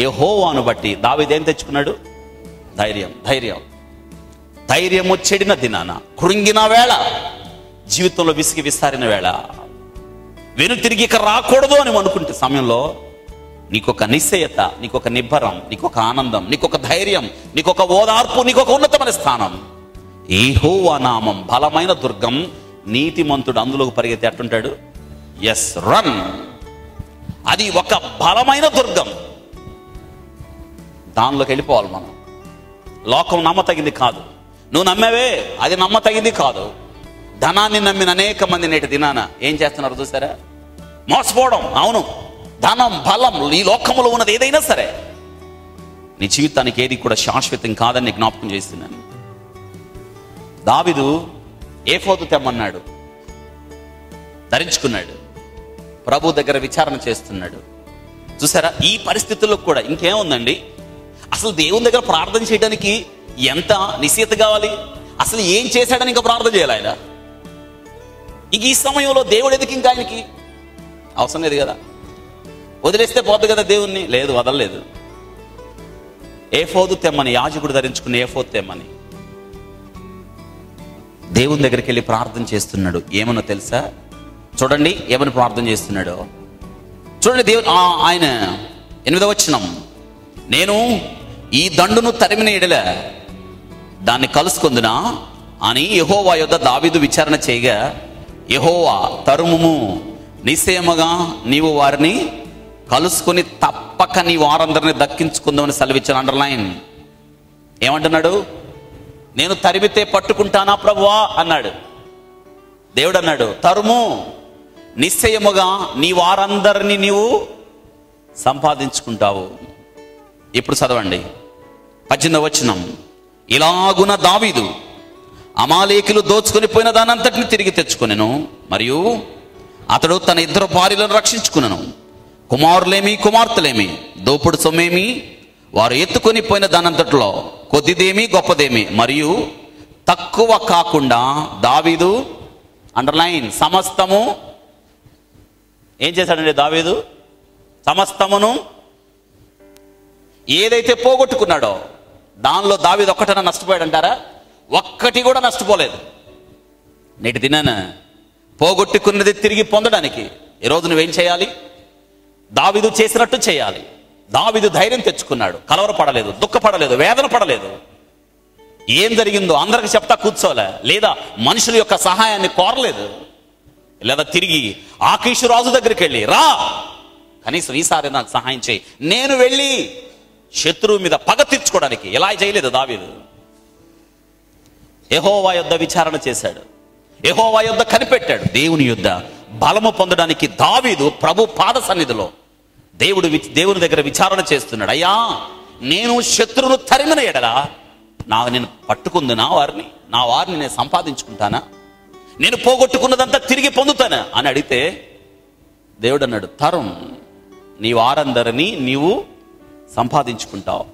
యెహోవాను బట్టి దావీదు ఏం తెచ్చుకున్నాడు? ధైర్యము చెడిన దినాన, కృంగిన వేళ, జీవితంలో విసిగి విస్తారిన వేళ, వెనుతిరిగి ఇక రాకూడదు అని అనుకుంటే సమయంలో నీకొక నిశ్చయత, నీకొక నిబ్బరం, నీకొక ఆనందం, నీకొక ధైర్యం, నీకొక ఓదార్పు, నీకొక ఉన్నతమైన స్థానం. యెహోవా నామం బలమైన దుర్గం, నీతిమంతుడు అందులోకి పరిగెత్తి అట్టుంటాడు. Yes, run. అది ఒక బలమైన దుర్గం, దానిలోకి వెళ్ళిపోవాలి మనం. లోకం నమ్మతగింది కాదు. నువ్వు నమ్మేవే, అది నమ్మతగింది కాదు. ధనాన్ని నమ్మిన అనేక మంది నేటి దినాన ఏం చేస్తున్నారు చూసారా? మోసపోవడం. అవును, ధనం, బలం, ఈ లోకంలో ఉన్నది ఏదైనా సరే నీ జీవితానికి ఏది కూడా శాశ్వతం కాదని జ్ఞాపకం చేస్తున్నాను. దావీదు ఏఫోదు తెమ్మన్నాడు, ధరించుకున్నాడు, ప్రభు దగ్గర విచారణ చేస్తున్నాడు. చూసారా? ఈ పరిస్థితుల్లో కూడా ఇంకేముందండి? అసలు దేవుని దగ్గర ప్రార్థన చేయడానికి ఎంత నిశ్చయత కావాలి? అసలు ఏం చేశాడని ఇంకా ప్రార్థన చేయాలి ఆయన? ఇక ఈ సమయంలో దేవుడు ఎందుకు ఇంకా ఆయనకి అవసరం లేదు కదా, వదిలేస్తే పోద్దు కదా దేవుణ్ణి. లేదు, వదలలేదు. ఏఫోదు తెమ్మని, యాజకుడు ధరించుకున్న ఏఫోదు తెమ్మని దేవుని దగ్గరికి వెళ్ళి ప్రార్థన చేస్తున్నాడు. ఏమన్నా తెలుసా? చూడండి ఏమని ప్రార్థన చేస్తున్నాడో చూడండి. దేవుడు ఆయన 8వ వచనం, నేను ఈ దండును తరిమిన ఎడల దాన్ని కలుసుకొందునా అని యెహోవా యొద్ద దావీదు విచారణ చేయగా, యెహోవా తరుముము, నిశ్చయముగా నీవు వారిని కలుసుకొని తప్పక నీ వారందరిని దక్కించుకుందామని సెలవిచ్చాను. అండర్లైన్. ఏమంటున్నాడు? నేను తరిమితే పట్టుకుంటానా ప్రభువా అన్నాడు. దేవుడు అన్నాడు, తరుము, నిశ్చయముగా నీ వారందరినీ నీవు సంపాదించుకుంటావు. ఇప్పుడు చదవండి 18వ వచనం, ఇలాగున దావీదు అమాలేకులు దోచుకొని పోయిన దానంతటిని తిరిగి తెచ్చుకొనెను, మరియు అతడు తన 2 భార్యలను రక్షించుకునను. కుమారులేమి కుమార్తెలేమి దోపుడు సొమ్మేమి వారు ఎత్తుకొని పోయిన దానంతట్లో కొద్దిదేమి గొప్పదేమి మరియు తక్కువ కాకుండా దావీదు, అండర్లైన్, సమస్తము ఏం చేశాడండి దావీదు? సమస్తమును ఏదైతే పోగొట్టుకున్నాడో దానిలో దావీదు ఒక్కటైనా నష్టపోయాడంటారా? ఒక్కటి కూడా నష్టపోలేదు. నేటి దినాన పోగొట్టుకున్నది తిరిగి పొందడానికి ఈరోజు నువ్వేం చేయాలి? దావీదు చేసినట్టు చేయాలి. దావీదు ధైర్యం తెచ్చుకున్నాడు, కలవరపడలేదు, దుఃఖపడలేదు, వేదన పడలేదు. ఏం జరిగిందో అందరికి చెప్తా కూర్చోలే, లేదా మనుషుల యొక్క సహాయాన్ని కోరలేదు, లేదా తిరిగి ఆకీషు రాజు దగ్గరికి వెళ్ళి, రా కనీసం ఈసారి నాకు సహాయం చేయి, నేను వెళ్ళి శత్రువు మీద పగ తీర్చుకోవడానికి, ఇలా చేయలేదు దావీదు. యెహోవా యొద్ద విచారణ చేశాడు, యెహోవా యొద్ద కనిపెట్టాడు. దేవుని యొద్ద బలము పొందడానికి దావీదు ప్రభు పాద సన్నిధిలో దేవుని దగ్గర విచారణ చేస్తున్నాడు. అయ్యా, నేను శత్రువును తరిమిన ఎడలా నేను పట్టుకుంది నా వారిని నేను సంపాదించుకుంటానా? నేను పోగొట్టుకున్నదంతా తిరిగి పొందుతానా అని అడిగితే దేవుడు అన్నాడు, తరం, నీ వారందరినీ నీవు సంపాదించుకుంటావు.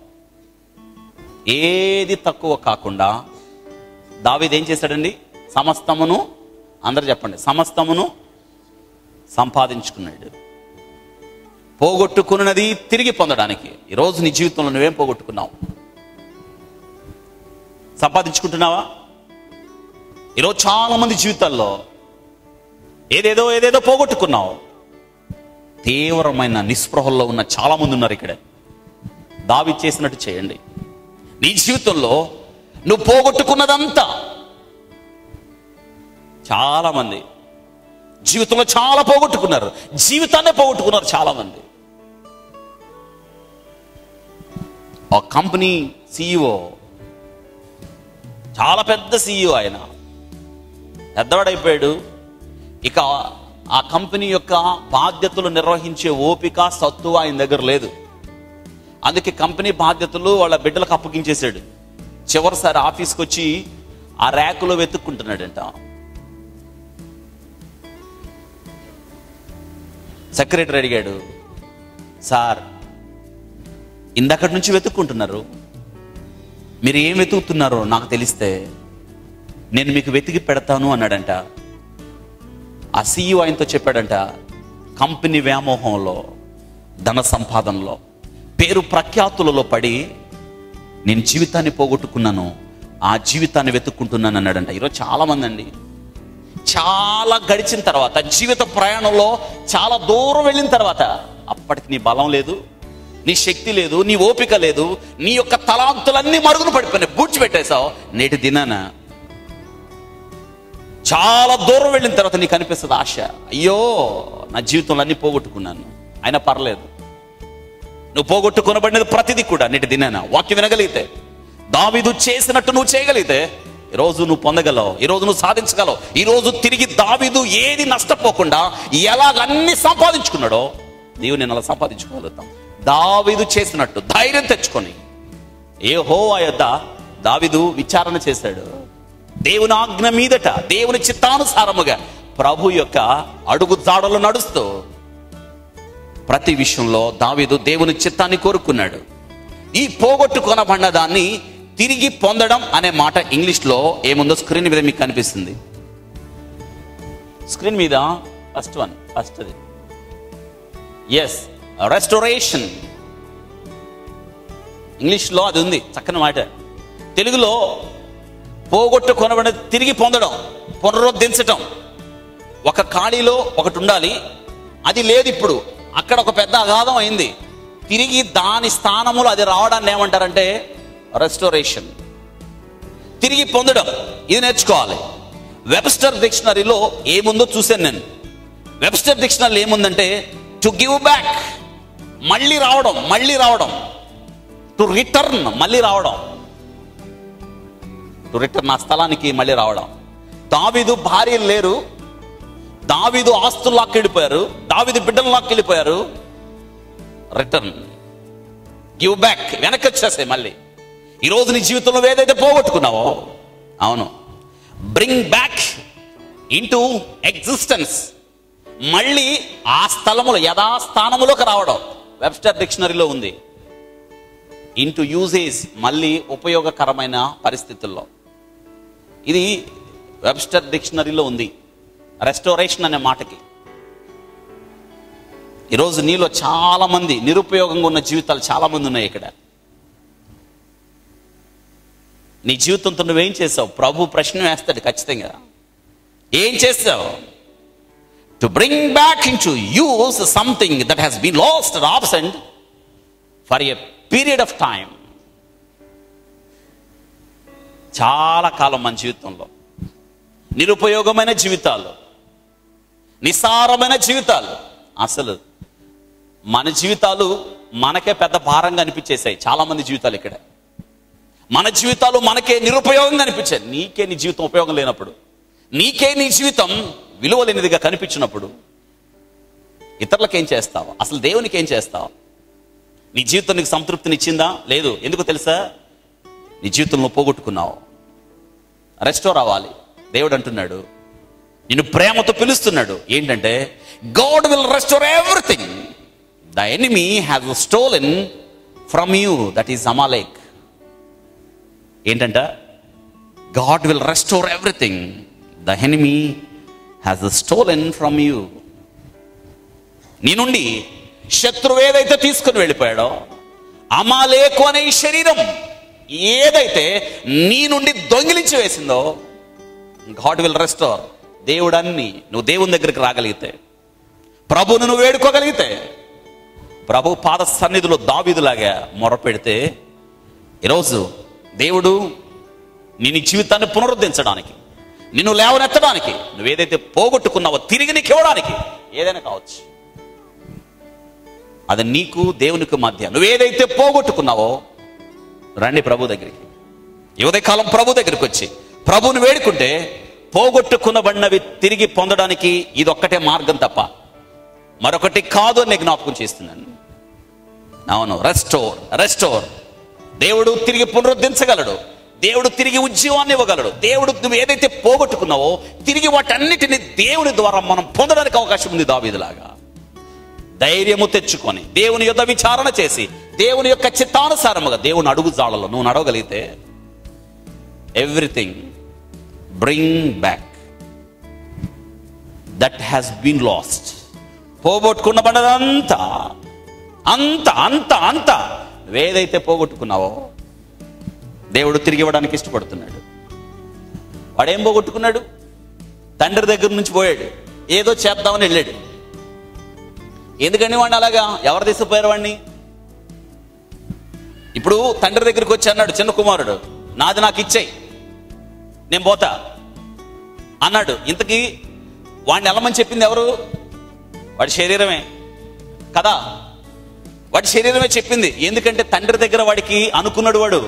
ఏది తక్కువ కాకుండా దావీదు ఏం చేశాడండి? సమస్తమును, అందరు చెప్పండి, సమస్తమును సంపాదించుకున్నాడు. పోగొట్టుకున్నది తిరిగి పొందడానికి. ఈరోజు నీ జీవితంలో నువ్వేం పోగొట్టుకున్నావు? సంపాదించుకుంటున్నావా? ఈరోజు చాలా మంది జీవితాల్లో ఏదేదో పోగొట్టుకున్నావు. తీవ్రమైన నిస్పృహల్లో ఉన్న చాలా మంది ఉన్నారు ఇక్కడ. దావీదు చేసినట్టు చేయండి. నీ జీవితంలో నువ్వు పోగొట్టుకున్నదంతా, చాలా మంది జీవితంలో చాలా పోగొట్టుకున్నారు, జీవితాన్నే పోగొట్టుకున్నారు చాలా మంది. ఆ కంపెనీ CEO, చాలా పెద్ద CEO, ఆయన పెద్దవాడైపోయాడు. ఇక ఆ కంపెనీ యొక్క బాధ్యతలు నిర్వహించే ఓపిక, సత్తు ఆయన దగ్గర లేదు. అందుకే కంపెనీ బాధ్యతలు వాళ్ళ బిడ్డలకు అప్పగించేశాడు. చివరిసారి ఆఫీస్కి వచ్చి ఆ ర్యాకులో వెతుక్కుంటున్నాడంట. సెక్రటరీ అడిగాడు, సార్ ఇందక్కడి నుంచి వెతుక్కుంటున్నారు, మీరు ఏం వెతుకుతున్నారో నాకు తెలిస్తే నేను మీకు వెతికి పెడతాను అన్నాడంట. ఆ CEO ఆయనతో చెప్పాడంట, కంపెనీ వ్యామోహంలో, ధన సంపాదనలో, పేరు ప్రఖ్యాతులలో పడి నేను జీవితాన్ని పోగొట్టుకున్నాను, ఆ జీవితాన్ని వెతుక్కుంటున్నాను అన్నాడంట. ఈరోజు చాలా మంది అండి, చాలా గడిచిన తర్వాత, జీవిత ప్రయాణంలో చాలా దూరం వెళ్ళిన తర్వాత, అప్పటికి నీ బలం లేదు, నీ శక్తి లేదు, నీ ఓపిక లేదు, నీ యొక్క తలాంతులన్నీ మరుగున పడిపోయినాయి, పూడ్చిపెట్టేశావు. నేటి దినాన చాలా దూరం వెళ్ళిన తర్వాత నీకు అనిపిస్తుంది ఆశ, అయ్యో నా జీవితంలో అన్ని పోగొట్టుకున్నాను. అయినా పర్లేదు, నువ్వు పోగొట్టుకునబడినది ప్రతిదీ కూడా నేటి దినాన వాక్యం వినగలిగితే, దావీదు చేసినట్టు నువ్వు చేయగలిగితే ఈరోజు నువ్వు పొందగలవు, ఈరోజు నువ్వు సాధించగలవు. ఈరోజు తిరిగి దావీదు ఏది నష్టపోకుండా ఎలాగన్నీ సంపాదించుకున్నాడో నీవు నేను అలా సంపాదించుకోగలుగుతాం. దావీదు చేసినట్టు ధైర్యం తెచ్చుకొని యెహోవా యొద్ద దావీదు విచారణ చేశాడు. దేవుని ఆజ్ఞ మీదట, దేవుని చిత్తానుసారముగా ప్రభు యొక్క అడుగు జాడలు నడుస్తూ ప్రతి విషయంలో దావీదు దేవుని చిత్తాన్ని కోరుకున్నాడు. ఈ పోగొట్టుకొనబడిన దాన్ని తిరిగి పొందడం అనే మాట ఇంగ్లీష్లో ఏముందో స్క్రీన్ మీద మీకు కనిపిస్తుంది. స్క్రీన్ మీద ఫస్ట్ది ఎస్, రెస్టోరేషన్. ఇంగ్లీష్లో అది ఉంది, చక్కని మాట. తెలుగులో పోగొట్టుకొనబడి తిరిగి పొందడం, పునరుద్ధరించటం. ఒక ఖాళీలో ఒకటి ఉండాలి, అది లేదు ఇప్పుడు, అక్కడ ఒక పెద్ద అగాధం అయింది, తిరిగి దాని స్థానములో అది రావడాన్ని ఏమంటారంటే రెస్టోరేషన్, తిరిగి పొందడం. ఇది నేర్చుకోవాలి. వెబ్స్టర్ డిక్షనరీలో ఏముందో చూశాను నేను. వెబ్స్టర్ డిక్షనరీలో ఏముందంటే టు గివ్ బ్యాక్, మళ్ళీ రావడం, టు రిటర్న్, మళ్ళీ రావడం, టు రిటర్న్, ఆ స్థలానికి మళ్ళీ రావడం. దావీదు భార్యలు లేరు, దావీదు ఆస్తులు లాక్కెళ్ళిపోయారు, దావీదు బిడ్డలు లాక్కెళ్ళిపోయారు. రిటర్న్, గివ్ బ్యాక్, వెనక్కి వచ్చేసాయి మళ్ళీ. ఈరోజు నీ జీవితంలో ఏదైతే పోగొట్టుకున్నావో, అవును, బ్రింగ్ బ్యాక్ ఇంటూ ఎగ్జిస్టెన్స్, మళ్ళీ ఆ స్థలములో యథాస్థానములోకి రావడం. వెబ్స్టర్ డిక్షనరీలో ఉంది. ఇంటూ యూజేజ్, మళ్ళీ ఉపయోగకరమైన పరిస్థితుల్లో. ఇది వెబ్స్టర్ డిక్షనరీలో ఉంది, రెస్టోరేషన్ అనే మాటకి. ఈరోజు నీలో చాలా మంది నిరుపయోగంగా ఉన్న జీవితాలు చాలా మంది ఉన్నాయి ఇక్కడ. నీ జీవితంతో నువ్వేం చేసావు? ప్రభు ప్రశ్న వేస్తాడు ఖచ్చితంగా. ఏం చేసావు? To bring back into use something that has been lost or absent for a period of time. చాలా కాలం మన జీవితంలో నిరుపయోగమైన జీవితాలు, నిస్సారమైన జీవితాలు, అసలు మన జీవితాలు మనకే పెద్ద భారంగా అనిపించేసాయి. చాలా మంది జీవితాలు ఇక్కడ, మన జీవితాలు మనకే నిరుపయోగంగా అనిపించాయి. నీకే నీ జీవితం ఉపయోగం లేనప్పుడు, నీకే నీ జీవితం విలువ లేనిదిగా కనిపించినప్పుడు ఇతరులకు ఏం చేస్తావు? అసలు దేవునికి ఏం చేస్తావు? నీ జీవితం నీకు సంతృప్తినిచ్చిందా? లేదు. ఎందుకు తెలుసా? నీ జీవితంలో పోగొట్టుకున్నావు. రెస్టోర్ అవ్వాలి. దేవుడు అంటున్నాడు, నిన్ను ప్రేమతో పిలుస్తున్నాడు. ఏంటంటే God will restore everything the enemy has stolen from you, that is Amalek. ఏంటంట? God will restore everything the enemy has stolen from you. నీ నుండి శత్రువు ఏదైతే తీసుకుని వెళ్ళిపోయాడో, అమాలేకు అనే ఈ శరీరం ఏదైతే నీ నుండి దొంగిలించి వేసిందో, గాడ్ విల్ రెస్టోర్. దేవుడన్ని నువ్వు దేవుని దగ్గరికి రాగలిగితే, ప్రభువును నువ్వు వేడుకోగలిగితే, ప్రభు పాద సన్నిధిలో దావీదులాగా మొరపెడితే, ఈరోజు దేవుడు నీ జీవితాన్ని పునరుద్ధరించడానికి, నిన్ను లేవనెత్తడానికి, నువ్వేదైతే పోగొట్టుకున్నావో తిరిగి నీకు ఇవ్వడానికి ఏదైనా కావచ్చు. అది నీకు దేవునికి మధ్య. నువ్వేదైతే పోగొట్టుకున్నావో రండి ప్రభు దగ్గరికి. ఈ ఉదయకాలం ప్రభు దగ్గరికి వచ్చి ప్రభువుని వేడుకుంటే పోగొట్టుకునబడినవి తిరిగి పొందడానికి ఇదొక్కటే మార్గం తప్ప మరొకటి కాదు అని జ్ఞాపకం చేస్తున్నాను. అవును, రెస్టోర్. దేవుడు తిరిగి పునరుద్ధరించగలడు. దేవుడు తిరిగి ఉద్యోగాన్ని ఇవ్వగలడు. దేవుడు నువ్వు ఏదైతే పోగొట్టుకున్నావో తిరిగి వాటన్నిటిని దేవుని ద్వారా మనం పొందడానికి అవకాశం ఉంది. దావీదులాగా ధైర్యము తెచ్చుకొని దేవుని యొక్క విచారణ చేసి దేవుని యొక్క చిత్తానుసారముగా దేవుని అడుగు జాడలో నువ్వు నడవగలిగితే everything bring back that has been lost. పోగొట్టుకున్నబడ్డదంతా అంత నువ్వేదైతే పోగొట్టుకున్నావో దేవుడు తిరిగి ఇవ్వడానికి ఇష్టపడుతున్నాడు. వాడేం పోగొట్టుకున్నాడు? తండ్రి దగ్గర నుంచి పోయాడు, ఏదో చేద్దామని వెళ్ళాడు. ఎందుకని వాడిని అలాగా ఎవరు తీసుకుపోయారు వాడిని? ఇప్పుడు తండ్రి దగ్గరికి వచ్చి అన్నాడు చిన్న కుమారుడు, నాది నాకు ఇచ్చేయి, నేను పోతా అన్నాడు. ఇంతకీ వాడిని వెళ్ళమని చెప్పింది ఎవరు? వాడి శరీరమే కదా, వాడి శరీరమే చెప్పింది. ఎందుకంటే తండ్రి దగ్గర వాడికి అనుకున్నాడు, వాడు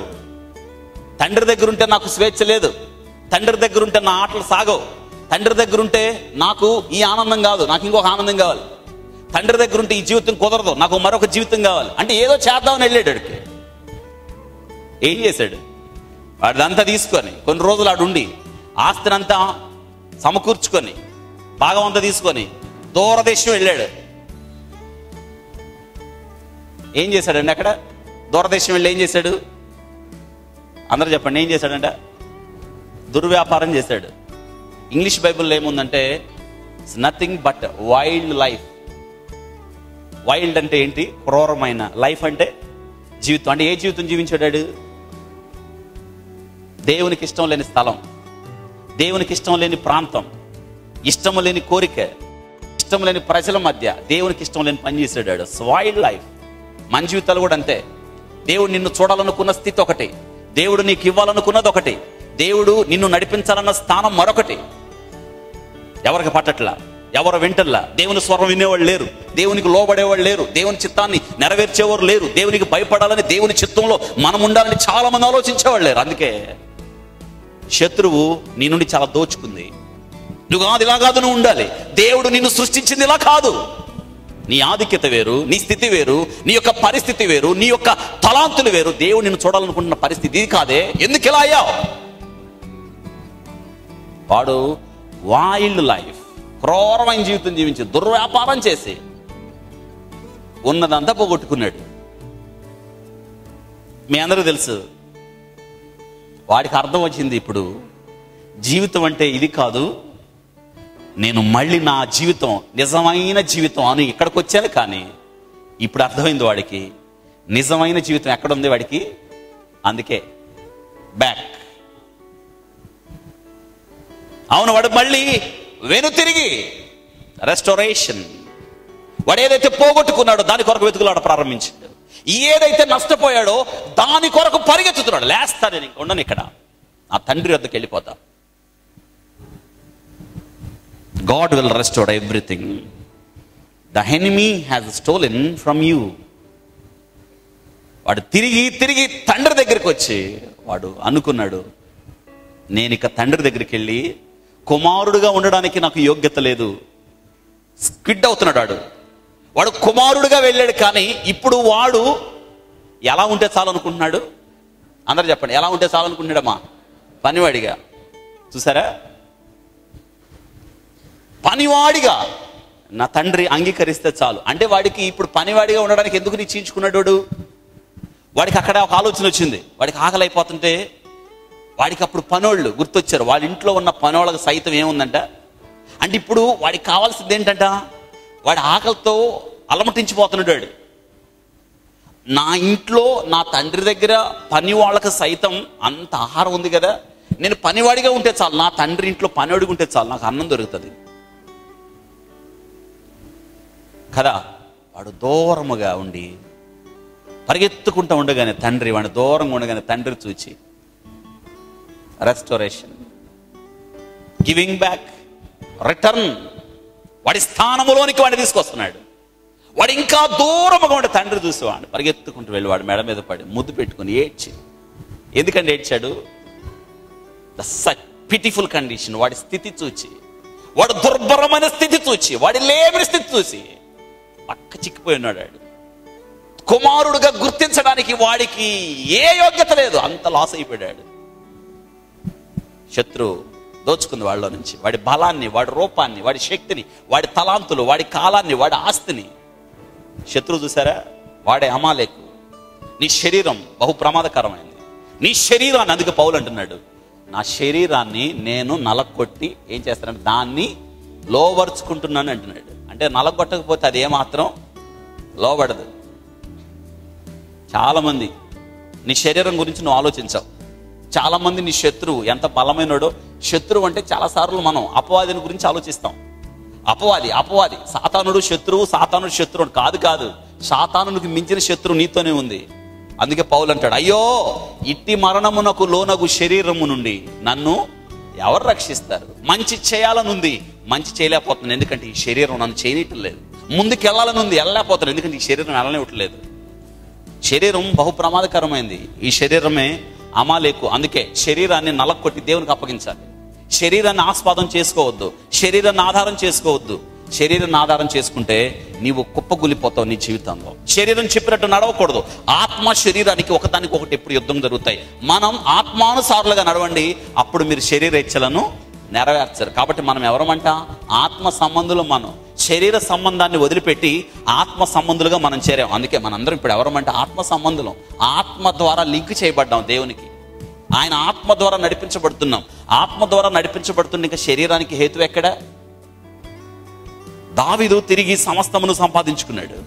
తండ్రి దగ్గర ఉంటే నాకు స్వేచ్ఛ లేదు, తండ్రి దగ్గర ఉంటే నా ఆటలు సాగవు, తండ్రి దగ్గర ఉంటే నాకు ఈ ఆనందం కాదు, నాకు ఇంకొక ఆనందం కావాలి, తండ్రి దగ్గర ఉంటే ఈ జీవితం కుదరదు, నాకు మరొక జీవితం కావాలి అంటే ఏదో చేద్దామని వెళ్ళాడు. వాడికి ఏం చేశాడు? వాడిదంతా తీసుకొని కొన్ని రోజులు ఆడుండి ఆస్తినంతా సమకూర్చుకొని భాగం అంతా తీసుకొని దూరదేశం వెళ్ళాడు. ఏం చేశాడండి అక్కడ? దూరదేశం వెళ్ళి ఏం చేశాడు? అందరూ చెప్పండి, ఏం చేశాడంట? దుర్వ్యాపారం చేశాడు. ఇంగ్లీష్ బైబిల్లో ఏముందంటే it's nothing but wild life. Wild అంటే ఏంటి? క్రూరమైన. లైఫ్ అంటే జీవితం. అంటే ఏ జీవితం జీవించాడు? దేవునికి ఇష్టం లేని స్థలం, దేవునికి ఇష్టం లేని ప్రాంతం, ఇష్టం లేని కోరిక, ఇష్టం లేని ప్రజల మధ్య దేవునికి ఇష్టం లేని పని చేసాడు. Wild life. మన జీవితాలు కూడా అంతే. దేవుడు నిన్ను చూడాలనుకున్న స్థితి ఒకటి, దేవుడు నీకు ఇవ్వాలనుకున్నది ఒకటి, దేవుడు నిన్ను నడిపించాలన్న స్థానం మరొకటి. ఎవరికి పట్టట్లా, ఎవరు వింటల్లా, దేవుని స్వరం వినేవాళ్ళు లేరు, దేవునికి లోబడేవాళ్ళు లేరు, దేవుని చిత్తాన్ని నెరవేర్చేవారు లేరు, దేవునికి భయపడాలని, దేవుని చిత్తంలో మనం ఉండాలని చాలా మంది ఆలోచించేవాళ్ళు లేరు. అందుకే శత్రువు నీ నుండి చాలా దోచుకుంది. నువ్వు కాదు, ఇలా కాదు, నువ్వు ఉండాలి, దేవుడు నిన్ను సృష్టించింది ఇలా కాదు. నీ ఆధిక్యత వేరు, నీ స్థితి వేరు, నీ యొక్క పరిస్థితి వేరు, నీ యొక్క తలాంతులు వేరు. దేవుడు నిన్ను చూడాలనుకుంటున్న పరిస్థితి ఇది కాదే, ఎందుకు ఇలా అయ్యావు? వాడు వైల్డ్ లైఫ్, క్రూరమైన జీవితం జీవించి దుర్వ్యాపారం చేసి ఉన్నదంతా పోగొట్టుకున్నాడు. మీ అందరూ తెలుసు. వాడికి అర్థం వచ్చింది, ఇప్పుడు జీవితం అంటే ఇది కాదు, నేను మళ్ళీ నా జీవితం నిజమైన జీవితం అని ఇక్కడికి వచ్చాను. కానీ ఇప్పుడు అర్థమైంది వాడికి, నిజమైన జీవితం ఎక్కడుంది వాడికి. అందుకే బ్యాక్. అవును, వాడు మళ్ళీ వెనుతిరిగి రెస్టోరేషన్. వాడు ఏదైతే పోగొట్టుకున్నాడో దాని కొరకు వెతుకులాడ ప్రారంభించాడు. ఏదైతే నష్టపోయాడో దాని కొరకు పరిగెత్తుతున్నాడు. లేస్తా, నేను ఉండను ఇక్కడ, నా తండ్రి వద్దకు వెళ్ళిపోతా. God will restore everything. The enemy has stolen from you. వాడు తిరిగి తిరిగి తండ్రి దగ్గరికి వచ్చి వాడు అనుకున్నాడు, నేను ఇక తండ్రి దగ్గరికి వెళ్ళి కుమారుడుగా ఉండడానికి నాకు యోగ్యత లేదు. స్కిడ్ అవుతున్నాడు వాడు కుమారుడుగా వెళ్ళాడు. కానీ ఇప్పుడు వాడు ఎలా ఉంటే చాలనుకుంటున్నాడు? అందరు చెప్పండి, ఎలా ఉంటే చాలనుకుంటున్నాడమ్మా? పనివాడిగా. చూసారా? పనివాడిగా నా తండ్రి అంగీకరిస్తే చాలు. అంటే వాడికి ఇప్పుడు పనివాడిగా ఉండడానికి ఎందుకు నిశ్చయించుకున్నాడు? వాడికి అక్కడ ఒక ఆలోచన వచ్చింది. వాడికి ఆకలి అయిపోతుంటే వాడికి అప్పుడు పనోళ్ళు గుర్తొచ్చారు. వాళ్ళ ఇంట్లో ఉన్న పనోళ్ళకి సైతం ఏముందంట అంటే ఇప్పుడు వాడికి కావాల్సింది ఏంటంట, వాడి ఆకలితో అలమటించిపోతున్నాడు. నా ఇంట్లో నా తండ్రి దగ్గర పని వాళ్ళకి సైతం అంత ఆహారం ఉంది కదా, నేను పనివాడిగా ఉంటే చాలు, నా తండ్రి ఇంట్లో పనివాడిగా ఉంటే చాలు, నాకు అన్నం దొరుకుతుంది కదా. వాడు దూరముగా ఉండి పరిగెత్తుకుంటూ ఉండగానే తండ్రి, వాడిని దూరంగా ఉండగానే తండ్రి చూచి రెస్టోరేషన్, గివింగ్ బ్యాక్, రిటర్న్. వాడి స్థానములోనికి వాడిని తీసుకొస్తున్నాడు. వాడు ఇంకా దూరముగా ఉండే తండ్రి చూసేవాడు పరిగెత్తుకుంటూ వెళ్ళి వాడు మెడ మీద పడి ముద్దు పెట్టుకుని ఏడ్చి. ఎందుకంటే ఏడ్చాడు? The such pitiful condition. వాడి స్థితి చూచి, వాడు దుర్భరమైన స్థితి చూచి, వాడి లేబరి స్థితి చూసి పక్క చిక్కిపోయి ఉన్నాడు. కుమారుడుగా గుర్తించడానికి వాడికి ఏ యోగ్యత లేదు, అంత లాస్ అయిపోయాడు. శత్రువు దోచుకుంది వాళ్ళలో నుంచి వాడి బలాన్ని, వాడి రూపాన్ని, వాడి శక్తిని, వాడి తలాంతులు, వాడి కాలాన్ని, వాడి ఆస్తిని. శత్రువు చూసారా? వాడే అమాలేకు. నీ శరీరం బహు ప్రమాదకరమైంది. నీ శరీరాన్ని, అందుకే పౌలు అంటున్నాడు, నా శరీరాన్ని నేను నలగొట్టి ఏం చేస్తానంటే దాన్ని లోబరుచుకుంటున్నాను అంటున్నాడు. అంటే నలగొట్టకపోతే అది ఏమాత్రం లోబడదు. చాలామంది నీ శరీరం గురించి నువ్వు ఆలోచించావు. చాలామంది నీ శత్రువు ఎంత బలమైనడో. శత్రువు అంటే చాలాసార్లు మనం అపవాదిని గురించి ఆలోచిస్తాం. అపవాది సాతానుడు శత్రువు, సాతానుడు శత్రువు కాదు. సాతానునికి మించిన శత్రువు నీతోనే ఉంది. అందుకే పౌలు అంటాడు, అయ్యో ఇట్టి మరణమునకు లోనగు శరీరము నుండి నన్ను ఎవరు రక్షిస్తారు? మంచి చేయాలనుంది, మంచి చేయలేకపోతున్నాను, ఎందుకంటే ఈ శరీరం నన్ను చేయనియటం లేదు. ముందుకు వెళ్ళాలని ఉంది, వెళ్ళలేకపోతున్నాను, ఎందుకంటే ఈ శరీరం వెళ్ళనివ్వట్లేదు. శరీరం బహు ప్రమాదకరమైంది. ఈ శరీరమే అమాలేకు. అందుకే శరీరాన్ని నలగొట్టి దేవునికి అప్పగించాలి. శరీరాన్ని ఆస్వాదం చేసుకోవద్దు, శరీరాన్ని ఆధారం చేసుకోవద్దు. శరీరాన్ని ఆధారం చేసుకుంటే నీవు కుప్పగులిపోతావు నీ జీవితంలో. శరీరం చెప్పినట్టు నడవకూడదు. ఆత్మ శరీరానికి ఒకదానికి ఒకటి ఎప్పుడు యుద్ధం జరుగుతాయి. మనం ఆత్మానుసారులుగా నడవండి, అప్పుడు మీరు శరీర ఇచ్చలను నెరవేర్చారు. కాబట్టి మనం ఎవరమంట? ఆత్మ సంబంధులు. మనం శరీర సంబంధాన్ని వదిలిపెట్టి ఆత్మ సంబంధులుగా మనం చేరాం. అందుకే మనందరం ఇప్పుడు ఎవరమంటే ఆత్మ సంబంధులం. ఆత్మ ద్వారా లింక్ చేయబడ్డాం దేవునికి. ఆయన ఆత్మ ద్వారా నడిపించబడుతున్నాం. ఆత్మ ద్వారా నడిపించబడుతున్న ఇంకా శరీరానికి హేతు ఎక్కడ? దావీదు తిరిగి సమస్తమును సంపాదించుకున్నాడు.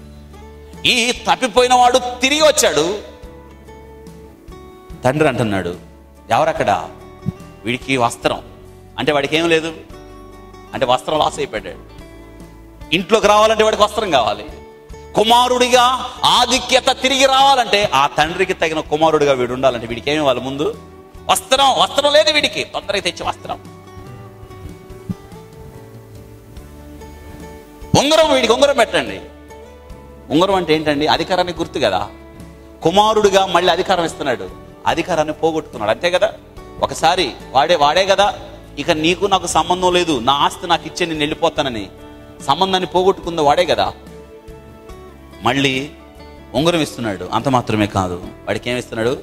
ఈ తప్పిపోయిన వాడు తిరిగి వచ్చాడు. తండ్రి అంటున్నాడు, ఎవరక్కడ? వీడికి వస్త్రం అంటే వాడికి ఏం లేదు అంటే వస్త్రం లాస్ అయిపోయాడు. ఇంట్లోకి రావాలంటే వాడికి వస్త్రం కావాలి. కుమారుడిగా ఆధిక్యత తిరిగి రావాలంటే ఆ తండ్రికి తగిన కుమారుడిగా వీడు ఉండాలంటే వీడికి ఏమి ఇవ్వాలి? ముందు వస్త్రం. వస్త్రం లేదు వీడికి, తొందరగా తెచ్చి వస్త్రం. ఉంగరం, వీడికి ఉంగరం పెట్టండి. ఉంగరం అంటే ఏంటండి? అధికారానికి గుర్తు కదా. కుమారుడిగా మళ్ళీ అధికారం ఇస్తున్నాడు, అధికారాన్ని పోగొట్టుకున్నాడు, అంతే కదా. ఒకసారి వాడే కదా, ఇక నీకు నాకు సంబంధం లేదు, నా ఆస్తి నాకు ఇచ్చే నేను వెళ్ళిపోతానని సంబంధాన్ని పోగొట్టుకుంది వాడే కదా. మళ్ళీ ఉంగరం ఇస్తున్నాడు. అంత మాత్రమే కాదు, వాడికి ఏమిస్తున్నాడు?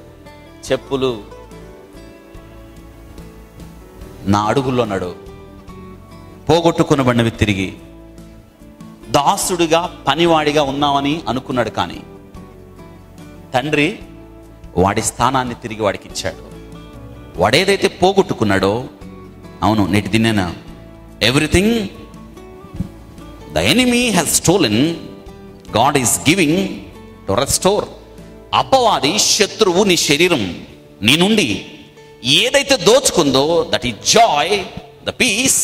చెప్పులు. నా అడుగుల్లో నడు. పోగొట్టుకునబడినవి తిరిగి. దాసుడిగా పనివాడిగా ఉన్నామని అనుకున్నాడు, కానీ తండ్రి వాడి స్థానాన్ని తిరిగి వాడికి ఇచ్చాడు. వాడేదైతే పోగొట్టుకున్నాడో, అవును నేటి దినేనా, everything the enemy has stolen God is giving to restore. అపవాది, శత్రువు నీ శరీరం, నీ నుండి ఏదైతే దోచుకుందో, దట్ ఈ joy, the peace,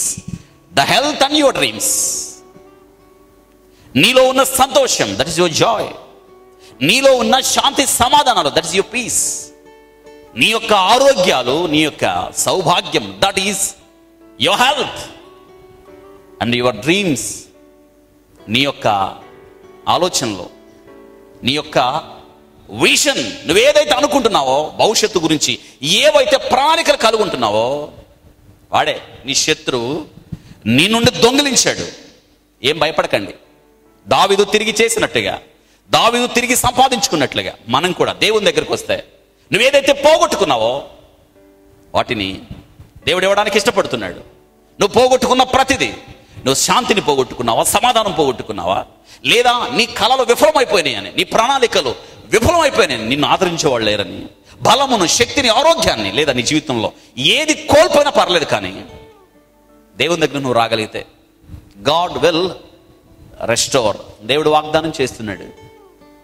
the health and your dreams. నీలో ఉన్న సంతోషం, దట్ ఈస్ యువర్ జాయ్. నీలో ఉన్న శాంతి సమాధానాలు, దట్ ఈస్ యువర్ పీస్. నీ యొక్క ఆరోగ్యాలు, నీ యొక్క సౌభాగ్యం, that is your health and your dreams. నీ యొక్క ఆలోచనలో, నీ యొక్క విషన్, నువ్వేదైతే అనుకుంటున్నావో భవిష్యత్తు గురించి, ఏవైతే ప్రణాళికలు కలుగుంటున్నావో, వాడే నీ శత్రువు నీ నుండి దొంగిలించాడు. ఏం భయపడకండి. దావీదు తిరిగి చేసినట్టుగా, దావీదు తిరిగి సంపాదించుకున్నట్లుగా మనం కూడా దేవుని దగ్గరికి వస్తే నువ్వేదైతే పోగొట్టుకున్నావో వాటిని దేవుడు ఇవ్వడానికి ఇష్టపడుతున్నాడు. నువ్వు పోగొట్టుకున్న ప్రతిదీ, నువ్వు శాంతిని పోగొట్టుకున్నావా, సమాధానం పోగొట్టుకున్నావా, లేదా నీ కళలు విఫలమైపోయినాయని, నీ ప్రణాళికలు విఫలమైపోయినాయని, నిన్ను ఆదరించేవాళ్ళు లేరని, బలమును, శక్తిని, ఆరోగ్యాన్ని, లేదా నీ జీవితంలో ఏది కోల్పోయినా పర్లేదు, కానీ దేవుని దగ్గర నువ్వు రాగలిగితే గాడ్ విల్ రెస్టోర్. దేవుడు వాగ్దానం చేస్తున్నాడు.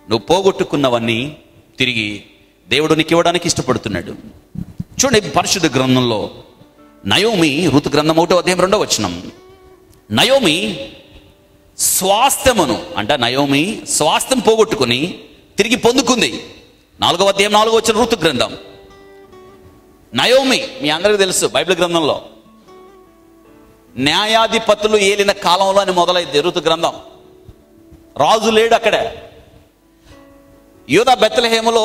నువ్వు పోగొట్టుకున్నవన్నీ తిరిగి దేవుడు నీకు ఇవ్వడానికి ఇష్టపడుతున్నాడు. చూడండి, పరిశుద్ధ గ్రంథంలో నయోమి, ఋతు గ్రంథం 1వ అధ్యాయం 2వ వచనం. నయోమి స్వాస్థ్యమును, అంటే నయోమి స్వాస్థ్యం పోగొట్టుకుని తిరిగి పొందుకుంది. 4వ అధ్యాయం 4వ వచనం ఋతు గ్రంథం. నయోమి మీ అందరికీ తెలుసు, బైబిల్ గ్రంథంలో న్యాయాధిపతులు ఏలిన కాలంలో అని మొదలైంది ఋతు గ్రంథం. రాజు లేడు అక్కడ. యూదా బెత్లెహేములో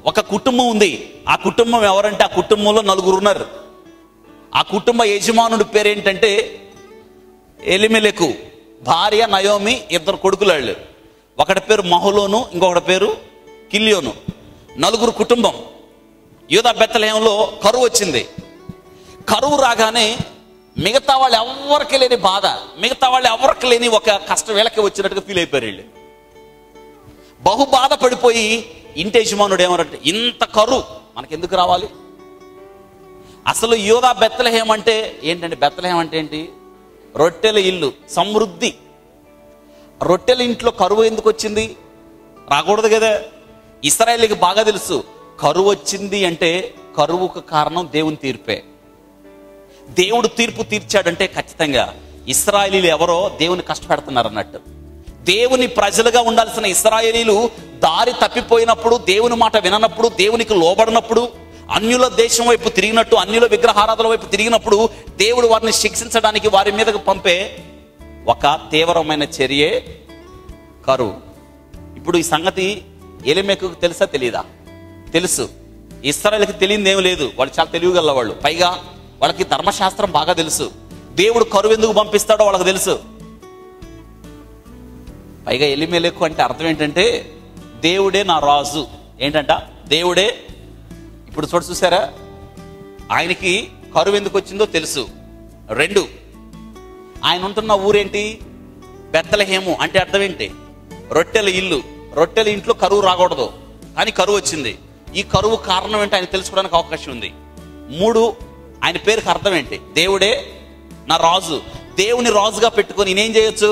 ఒక కుటుంబం ఉంది. ఆ కుటుంబం ఎవరంటే, ఆ కుటుంబంలో 4 ఉన్నారు. ఆ కుటుంబ యజమానుడి పేరేంటంటే ఎలిమెలెకు, భార్య నయోమి, 2 కొడుకులాళ్ళు. ఒకటి పేరు మహులోను, ఇంకొకటి పేరు కిల్యోను. 4 కుటుంబం. యూదా బెత్లెహేములో కరువు వచ్చింది. కరువు రాగానే మిగతా వాళ్ళు ఎవరికి లేని బాధ, మిగతా వాళ్ళు ఎవరికి లేని ఒక కష్టం వీళ్ళకి వచ్చినట్టుగా ఫీల్ అయిపోయారు వీళ్ళు. బహు బాధ పడిపోయి ఇంటి యజమానుడు ఏమన్నారంటే, ఇంత కరువు మనకెందుకు రావాలి? అసలు యూదా బెత్లెహేం అంటే ఏంటంటే, బెత్లెహేం అంటే ఏంటి? రొట్టెల ఇల్లు, సమృద్ధి. రొట్టెల ఇంట్లో కరువు ఎందుకు వచ్చింది? రాకూడదు కదా. ఇశ్రాయేలుకి బాగా తెలుసు, కరువు వచ్చింది అంటే కరువుకు కారణం దేవుని తీర్పే. దేవుడు తీర్పు తీర్చాడంటే ఖచ్చితంగా ఇశ్రాయేలీలు ఎవరో దేవుని కష్టపెడుతున్నారు అన్నట్టు. దేవుని ప్రజలుగా ఉండాల్సిన ఇశ్రాయేలీలు దారి తప్పిపోయినప్పుడు, దేవుని మాట విననప్పుడు, దేవునికి లోబడినప్పుడు, అన్యుల దేశం వైపు తిరిగినట్టు, అన్యుల విగ్రహారాధన వైపు తిరిగినప్పుడు దేవుడు వారిని శిక్షించడానికి వారి మీదకు పంపే ఒక తీవ్రమైన చర్యే కరువు. ఇప్పుడు ఈ సంగతి ఎలిమెకు తెలుసా తెలీదా? తెలుసు. ఇశ్రాయేలుకి తెలియదు ఏమి లేదు, వాళ్ళు చాలా తెలివిగల వాళ్ళు. పైగా వాళ్ళకి ధర్మశాస్త్రం బాగా తెలుసు. దేవుడు కరువు ఎందుకు పంపిస్తాడో వాళ్ళకి తెలుసు. పైగా ఎలిమెలెకు అంటే అర్థం ఏంటంటే, దేవుడే నా రాజు. ఏంటంట? దేవుడే. ఇప్పుడు చూసారా, ఆయనకి కరువు ఎందుకు వచ్చిందో తెలుసు. 2, ఆయన ఉంటున్న ఊరేంటి? బెత్లెహేము. అంటే అర్థం ఏంటి? రొట్టెల ఇల్లు. రొట్టెల ఇంట్లో కరువు రాకూడదు, కానీ కరువు వచ్చింది. ఈ కరువు కారణం ఏంటి ఆయన తెలుసుకోవడానికి అవకాశం ఉంది. 3, ఆయన పేరుకి అర్థం ఏంటి? దేవుడే నా రాజు. దేవుని రాజుగా పెట్టుకొని నేనేం చేయొచ్చు?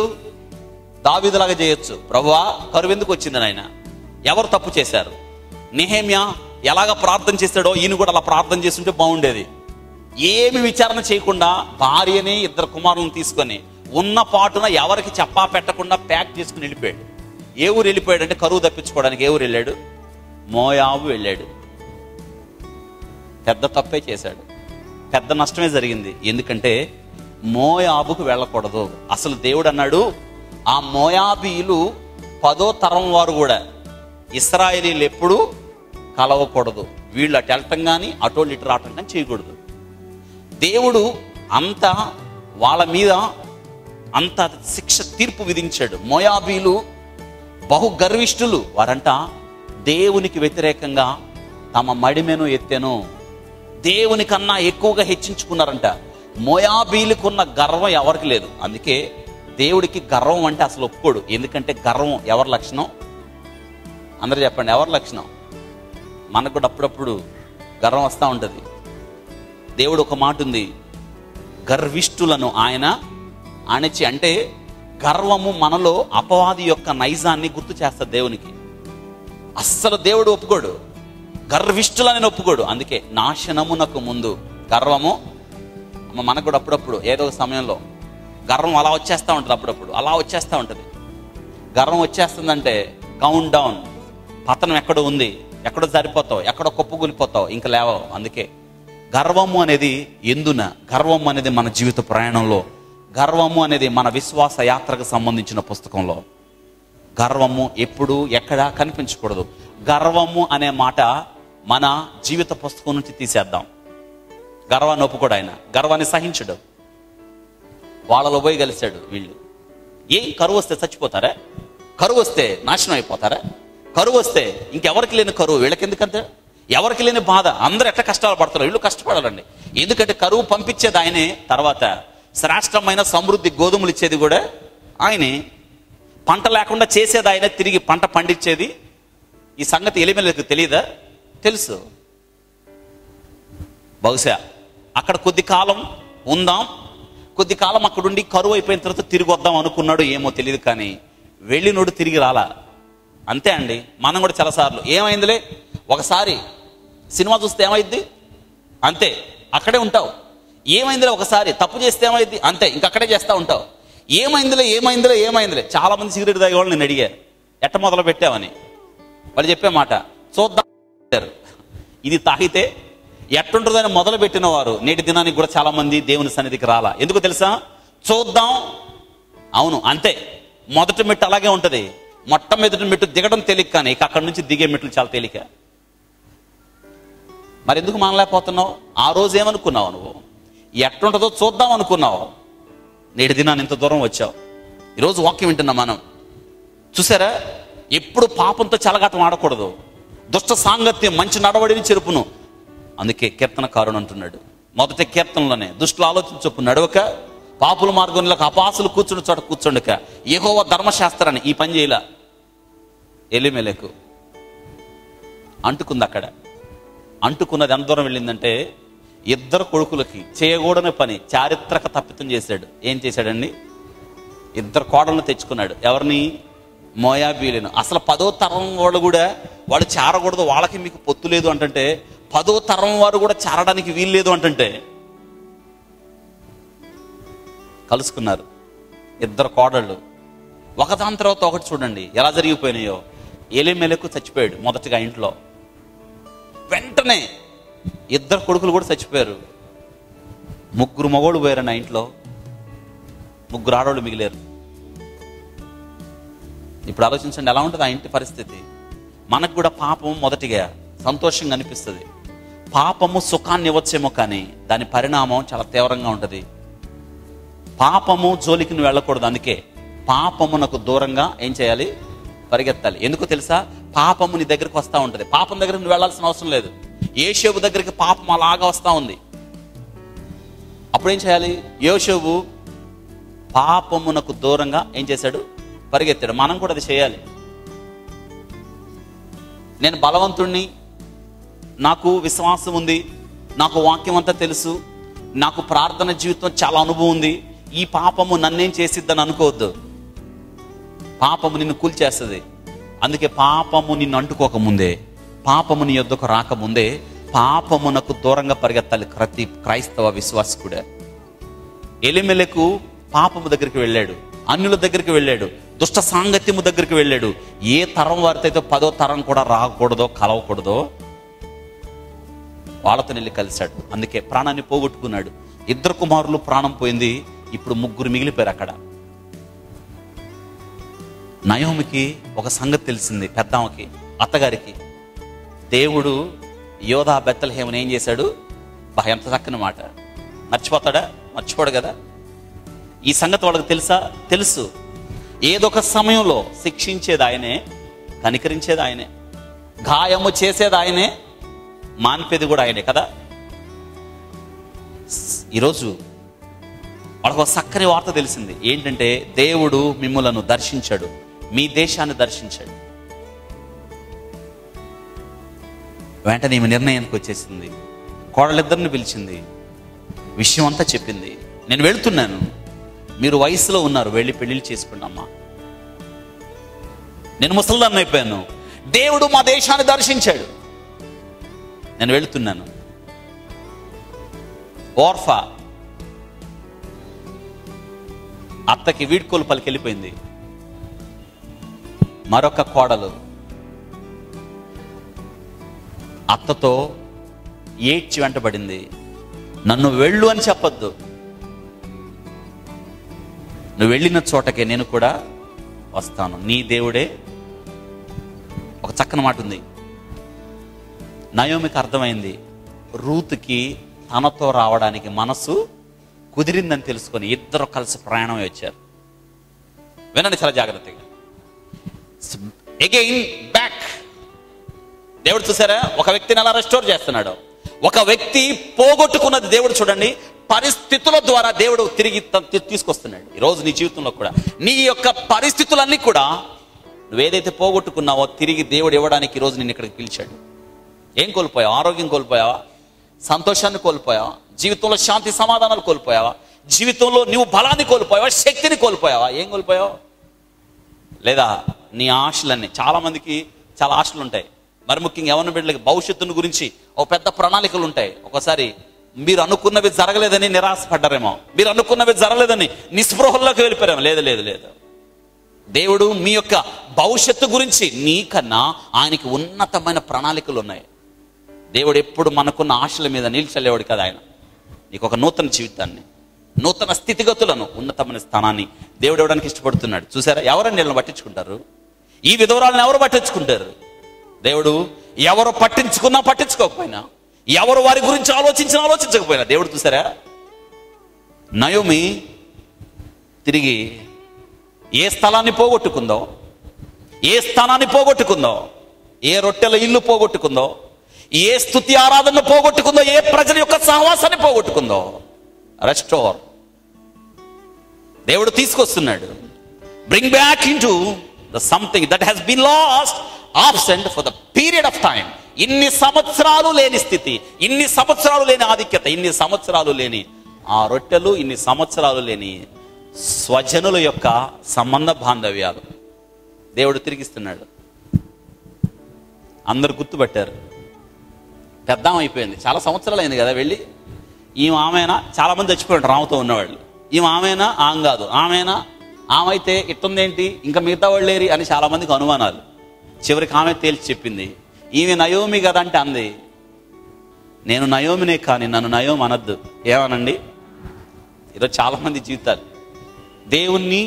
దావీదులాగా చేయొచ్చు. ప్రభువా కరువు ఎందుకు వచ్చింది నాయన? ఎవరు తప్పు చేశారు? నెహెమ్యా ఎలాగ ప్రార్థన చేశాడో ఈయన కూడా అలా ప్రార్థన చేస్తుంటే బాగుండేది. ఏమి విచారణ చేయకుండా భార్యని 2 కుమారులను తీసుకొని ఉన్న పాటున ఎవరికి చెప్పా పెట్టకుండా ప్యాక్ చేసుకుని వెళ్ళిపోయాడు. ఏ ఊరు వెళ్ళిపోయాడు అంటే కరువు తప్పించుకోవడానికి. ఏ ఊరు వెళ్ళాడు? మోయాబు వెళ్ళాడు. పెద్ద తప్పే చేశాడు, పెద్ద నష్టమే జరిగింది. ఎందుకంటే మోయాబుకు వెళ్ళకూడదు. అసలు దేవుడు అన్నాడు, ఆ మోయాబీలు 10వ తరం వారు కూడా ఇశ్రాయేలీలు ఎప్పుడు కలవకూడదు. వీళ్ళు అటు వెళ్ళటం కానీ అటోళ్ళు ఇటు రావటం కానీ చేయకూడదు. దేవుడు అంత వాళ్ళ మీద అంత శిక్ష తీర్పు విధించాడు. మోయాబీలు బహు గర్విష్ఠులు. వారంట దేవునికి వ్యతిరేకంగా తమ మడిమెను ఎత్తెను. దేవుని కన్నా ఎక్కువగా హెచ్చించుకున్నారంట. మోయాబీలకున్న గర్వం ఎవరికి లేదు. అందుకే దేవుడికి గర్వం అంటే అసలు ఒప్పుకోడు. ఎందుకంటే గర్వం ఎవరి లక్షణం? అందరూ చెప్పండి, ఎవరి లక్షణం? మనకు కూడా అప్పుడప్పుడు గర్వం వస్తూ ఉంటుంది. దేవుడు ఒక మాట ఉంది, గర్విష్ఠులను ఆయన అణచి. అంటే గర్వము మనలో అపవాది యొక్క నైజాన్ని గుర్తు చేస్తుంది దేవునికి. అస్సలు దేవుడు ఒప్పుకోడు, గర్విష్ఠులని ఒప్పుకోడు. అందుకే నాశనమునకు ముందు గర్వము. మనకు కూడా అప్పుడప్పుడు ఏదో సమయంలో గర్వం అలా వచ్చేస్తూ ఉంటుంది. అప్పుడప్పుడు అలా వచ్చేస్తూ ఉంటుంది. గర్వం వచ్చేస్తుందంటే కౌంట్ డౌన్, పతనం ఎక్కడో ఉంది, ఎక్కడో సరిపోతావు, ఎక్కడో కుప్పగూలిపోతావు, ఇంకా లేవవు. అందుకే గర్వము అనేది ఎందున, గర్వము అనేది మన జీవిత ప్రయాణంలో, గర్వము అనేది మన విశ్వాస యాత్రకు సంబంధించిన పుస్తకంలో గర్వము ఎప్పుడు ఎక్కడా కనిపించకూడదు. గర్వము అనే మాట మన జీవిత పుస్తకం నుంచి తీసేద్దాం. గర్వాన్ని ఒప్పుకోడు ఆయన, గర్వాన్ని సహించడు. వాళ్ళలో పోయి కలిశాడు. వీళ్ళు కరువు వస్తే చచ్చిపోతారా? కరువు వస్తే నాశనం అయిపోతారా? కరువు వస్తే ఇంకెవరికి లేని కరువు వీళ్ళకెందుకంటే, ఎవరికి లేని బాధ. అందరూ ఎట్లా కష్టాలు పడతారు, వీళ్ళు కష్టపడాలండి. ఎందుకంటే కరువు పంపించేది ఆయనే, తర్వాత శ్రేష్టమైన సమృద్ధి గోధుమలు ఇచ్చేది కూడా ఆయనే, పంట లేకుండా చేసేది ఆయన, తిరిగి పంట పండించేది. ఈ సంగతి ఎలిమెలకు తెలియదా? తెలుసు. బహుశా అక్కడ కొద్ది కాలం ఉందాం, కొద్ది కాలం అక్కడుండి కరువు అయిపోయిన తర్వాత తిరిగి వద్దాం అనుకున్నాడు, ఏమో తెలియదు. కానీ వెళ్ళినోడు తిరిగి రాలా. అంతే అండి. మనం కూడా చాలాసార్లు ఏమైందిలే, ఒకసారి సినిమా చూస్తే ఏమైంది, అంతే అక్కడే ఉంటావు. ఏమైందిలే, ఒకసారి తప్పు చేస్తే ఏమైంది, అంతే ఇంకక్కడే చేస్తూ ఉంటావు. ఏమైందిలే ఏమైందిలే ఏమైందిలే. చాలా మంది సిగరెట్ తాగే వాళ్ళు నేను అడిగారు, ఎట్ట మొదలు పెట్టావని. వాళ్ళు చెప్పే మాట చూద్దాం. ఇది తాగితే ఎట్టుంటుందని మొదలు పెట్టిన వారు నేటి దినానికి కూడా చాలా మంది దేవుని సన్నిధికి రాలా. ఎందుకు తెలుసా? చూద్దాం. అవును అంతే. మొదటి మెట్టు అలాగే ఉంటది. మొట్టమొదటి మెట్టు దిగడం తేలిక, కానీ ఇక అక్కడి నుంచి దిగే మెట్లు చాలా తేలిక. మరి ఎందుకు మానలేకపోతున్నావు? ఆ రోజు ఏమనుకున్నావు నువ్వు? ఎట్టుంటుందో చూద్దాం అనుకున్నావు. నేటి దినాన్ని ఇంత దూరం వచ్చావు. ఈరోజు వాక్యం వింటున్నాం మనం. చూసారా, ఎప్పుడు పాపంతో చెలగాటం ఆడకూడదు. దుష్ట సాంగత్యం మంచి నడవడిని చెరుపును. అందుకే కీర్తనకారుడు అంటున్నాడు మొదటి కీర్తనలోనే, దుష్టులు ఆలోచన చొప్పు నడవక, పాపుల మార్గంలోకి అపాసులు కూర్చుని చోట కూర్చుండక, యెహోవా ధర్మశాస్త్రాన్ని ఈ పని చేయలా. ఎలిమెలకు అంటుకుంది. అక్కడ అంటుకున్నది ఎంత దూరం వెళ్ళిందంటే, 2 కొడుకులకి చేయకూడని పని, చారిత్రక తప్పితం చేశాడు. ఏం చేశాడండి? 2 కోడలను తెచ్చుకున్నాడు. ఎవరిని? మోయాబీలను. అసలు 10వ తరం వాళ్ళు కూడా వాళ్ళు చేరకూడదు, వాళ్ళకి మీకు పొత్తు లేదు అంటుంటే, 10వ తరం వారు కూడా చేరడానికి వీలు లేదు అంటుంటే కలుసుకున్నారు 2 కోడళ్ళు. ఒకదాని తర్వాత ఒకటి. చూడండి ఎలా జరిగిపోయినాయో. ఎలిమెలకు చచ్చిపోయాడు మొదటిగా ఇంట్లో. వెంటనే 2 కొడుకులు కూడా చచ్చిపోయారు. 3 మగోళ్ళు పోయారు నా ఇంట్లో, 3 ఆడవాళ్ళు మిగిలారు. ఇప్పుడు ఆలోచించండి ఎలా ఉంటుంది ఆ ఇంటి పరిస్థితి. మనకు కూడా పాపం మొదటిగా సంతోషంగా అనిపిస్తుంది. పాపము సుఖాన్ని ఇవ్వచ్చేమో, కానీ దాని పరిణామం చాలా తీవ్రంగా ఉంటుంది. పాపము జోలికి నువ్వు వెళ్ళకూడదు. అందుకే పాపమునకు దూరంగా ఏం చేయాలి? పరిగెత్తాలి. ఎందుకో తెలుసా? పాపము నీ దగ్గరికి వస్తూ ఉంటుంది. పాపం దగ్గర నువ్వు వెళ్ళాల్సిన అవసరం లేదు. యోసేపు దగ్గరికి పాపం అలాగా వస్తూ ఉంది. అప్పుడేం చేయాలి? యోసేపు పాపమునకు దూరంగా ఏం చేశాడు? పరిగెత్తాడు. మనం కూడా అది చేయాలి. నేను బలవంతుణ్ణి, నాకు విశ్వాసం ఉంది, నాకు వాక్యం అంతా తెలుసు, నాకు ప్రార్థన జీవితం చాలా అనుభవం ఉంది, ఈ పాపము నన్నేం చేసిద్దని అనుకోవద్దు. పాపము నిన్ను కూల్చేస్తుంది. అందుకే పాపము నిన్ను అంటుకోకముందే, పాపము నీ యొద్దకు రాకముందే పాపమునకు దూరంగా పరిగెత్తాలి ప్రతి క్రైస్తవ విశ్వాసకుడే. ఎలిమెలెకు పాపము దగ్గరికి వెళ్ళాడు, అన్యుల దగ్గరికి వెళ్ళాడు, దుష్ట సాంగత్యము దగ్గరికి వెళ్ళాడు. ఏ తరం వారితో అయితే 10వ తరం కూడా రాకూడదో కలవకూడదో వాళ్ళతో వెళ్ళి కలిశాడు. అందుకే ప్రాణాన్ని పోగొట్టుకున్నాడు. 2 కుమారులు ప్రాణం పోయింది, ఇప్పుడు 3 మిగిలిపోయారు అక్కడ. నయోమికి ఒక సంగతి తెలిసింది, పెద్దామకి, అత్తగారికి. దేవుడు యోధా బెత్లెహేముని ఏం చేశాడు? ఎంత చక్కని మాట. మర్చిపోతాడా? మర్చిపోడు కదా. ఈ సంగతి వాళ్ళకి తెలుసా? తెలుసు. ఏదొక సమయంలో శిక్షించేది ఆయనే, కనికరించేది ఆయనే, గాయము చేసేది ఆయనే, మాన్పేది కూడా ఆయనే కదా. ఈరోజు వాళ్ళకు ఒక చక్కని వార్త తెలిసింది. ఏంటంటే దేవుడు మిమ్ములను దర్శించాడు, మీ దేశాన్ని దర్శించాడు. వెంటనే ఈమె నిర్ణయానికి వచ్చేసింది. కోడలిద్దరిని పిలిచింది, విషయం అంతా చెప్పింది. నేను వెళుతున్నాను, మీరు వయసులో ఉన్నారు, వెళ్ళి పెళ్లిళ్ళు చేసుకోండి అమ్మా. నేను ముసలిదాన్ని అయిపోయాను, దేవుడు మా దేశాన్ని దర్శించాడు, నేను వెళుతున్నాను. ఓర్ఫా అత్తకి వీడ్కోలు పలికి వెళ్ళిపోయింది. మరొక కోడలు అత్తతో ఏడ్చి వెంటబడింది. నన్ను వెళ్ళు అని చెప్పొద్దు, నువ్వు వెళ్ళిన చోటకే నేను కూడా వస్తాను, నీ దేవుడే. ఒక చక్కని మాట ఉంది. నయోమికి అర్థమైంది, రూతుకి తనతో రావడానికి మనసు కుదిరిందని తెలుసుకొని ఇద్దరు కలిసి ప్రయాణం వచ్చారు. వినండి చాలా జాగ్రత్తగా. Again back. దేవుడు చూసారా, ఒక వ్యక్తిని ఎలా రెస్టోర్ చేస్తున్నాడు. ఒక వ్యక్తి పోగొట్టుకున్నది దేవుడు చూడండి పరిస్థితుల ద్వారా దేవుడు తిరిగి తీసుకొస్తున్నాడు. ఈరోజు నీ జీవితంలో కూడా నీ యొక్క పరిస్థితులన్నీ కూడా నువ్వేదైతే పోగొట్టుకున్నావో తిరిగి దేవుడు ఇవ్వడానికి ఈరోజు నిన్ను ఇక్కడికి పిలిచాడు. ఏం కోల్పోయావా? ఆరోగ్యం కోల్పోయావా? సంతోషాన్ని కోల్పోయావా? జీవితంలో శాంతి సమాధానాలు కోల్పోయావా? జీవితంలో నువ్వు బలాన్ని కోల్పోయావా? శక్తిని కోల్పోయావా? ఏం కోల్పోయావా? లేదా నీ ఆశలన్నీ, చాలా మందికి చాలా ఆశలు ఉంటాయి. మరి ముఖ్యంగా యవ్వన బిడ్డలకి భవిష్యత్తును గురించి ఒక పెద్ద ప్రణాళికలు ఉంటాయి. ఒకసారి మీరు అనుకున్నవి జరగలేదని నిరాశపడ్డారేమో, మీరు అనుకున్నవి జరగలేదని నిస్పృహల్లోకి వెళ్ళిపోయారేమో. లేదు లేదు లేదు, దేవుడు మీ యొక్క భవిష్యత్తు గురించి నీకన్నా ఆయనకి ఉన్నతమైన ప్రణాళికలు ఉన్నాయి. దేవుడు ఎప్పుడు మనకున్న ఆశల మీద నిల్చలేవాడు కదా. ఆయన నీకు ఒక నూతన జీవితాన్ని, నూతన స్థితిగతులను, ఉన్నతమైన స్థానాన్ని దేవుడు ఇవ్వడానికి ఇష్టపడుతున్నాడు. చూసారా, ఎవరని వీళ్ళని పట్టించుకుంటారు? ఈ విధవరాలను ఎవరు పట్టించుకుంటారు? దేవుడు ఎవరు పట్టించుకున్నా పట్టించుకోకపోయినా, ఎవరు వారి గురించి ఆలోచించకపోయినా దేవుడు చూసారా, నయోమి తిరిగి ఏ స్థలాన్ని పోగొట్టుకుందో, ఏ స్థానాన్ని పోగొట్టుకుందో, ఏ రొట్టెల ఇల్లు పోగొట్టుకుందో, ఏ స్తుతి ఆరాధనను పోగొట్టుకుందో, ఏ ప్రజల యొక్క సహవాసాన్ని పోగొట్టుకుందో, రెస్టోర్ దేవుడు తీసుకొస్తున్నాడు. Bring back into the something that has been lost, absent for the period of time. ఇన్ని సంవత్సరాలు లేని స్థితి, ఇన్ని సంవత్సరాలు లేని ఆధిక్యత, ఇన్ని సంవత్సరాలు లేని ఆ రొట్టెలు, ఇన్ని సంవత్సరాలు లేని స్వజనుల యొక్క సంబంధ బాంధవ్యాలు దేవుడు తిరిగిస్తున్నాడు. అందరు గుర్తుపట్టారు. పెద్దాం అయిపోయింది, చాలా సంవత్సరాలు అయింది కదా వెళ్ళి. ఈమె ఆమెనా? చాలా మంది చచ్చిపోయాడు రాముతో ఉన్నవాళ్ళు. ఈమె ఆమెనా? ఆమె కాదు. ఆమెనా? ఆమె అయితే ఇట్టుందేంటి, ఇంకా మిగతా వాళ్ళు లేరి అని చాలా మందికి అనుమానాలు. చివరికి ఆమె తేల్చి చెప్పింది, ఈమె నయోమి కదా అంటే అంది, నేను నయోమినే కానీ నన్ను నయోమి అనద్దు. ఏమనండి? ఈరోజు చాలా మంది జీవితాలు దేవుణ్ణి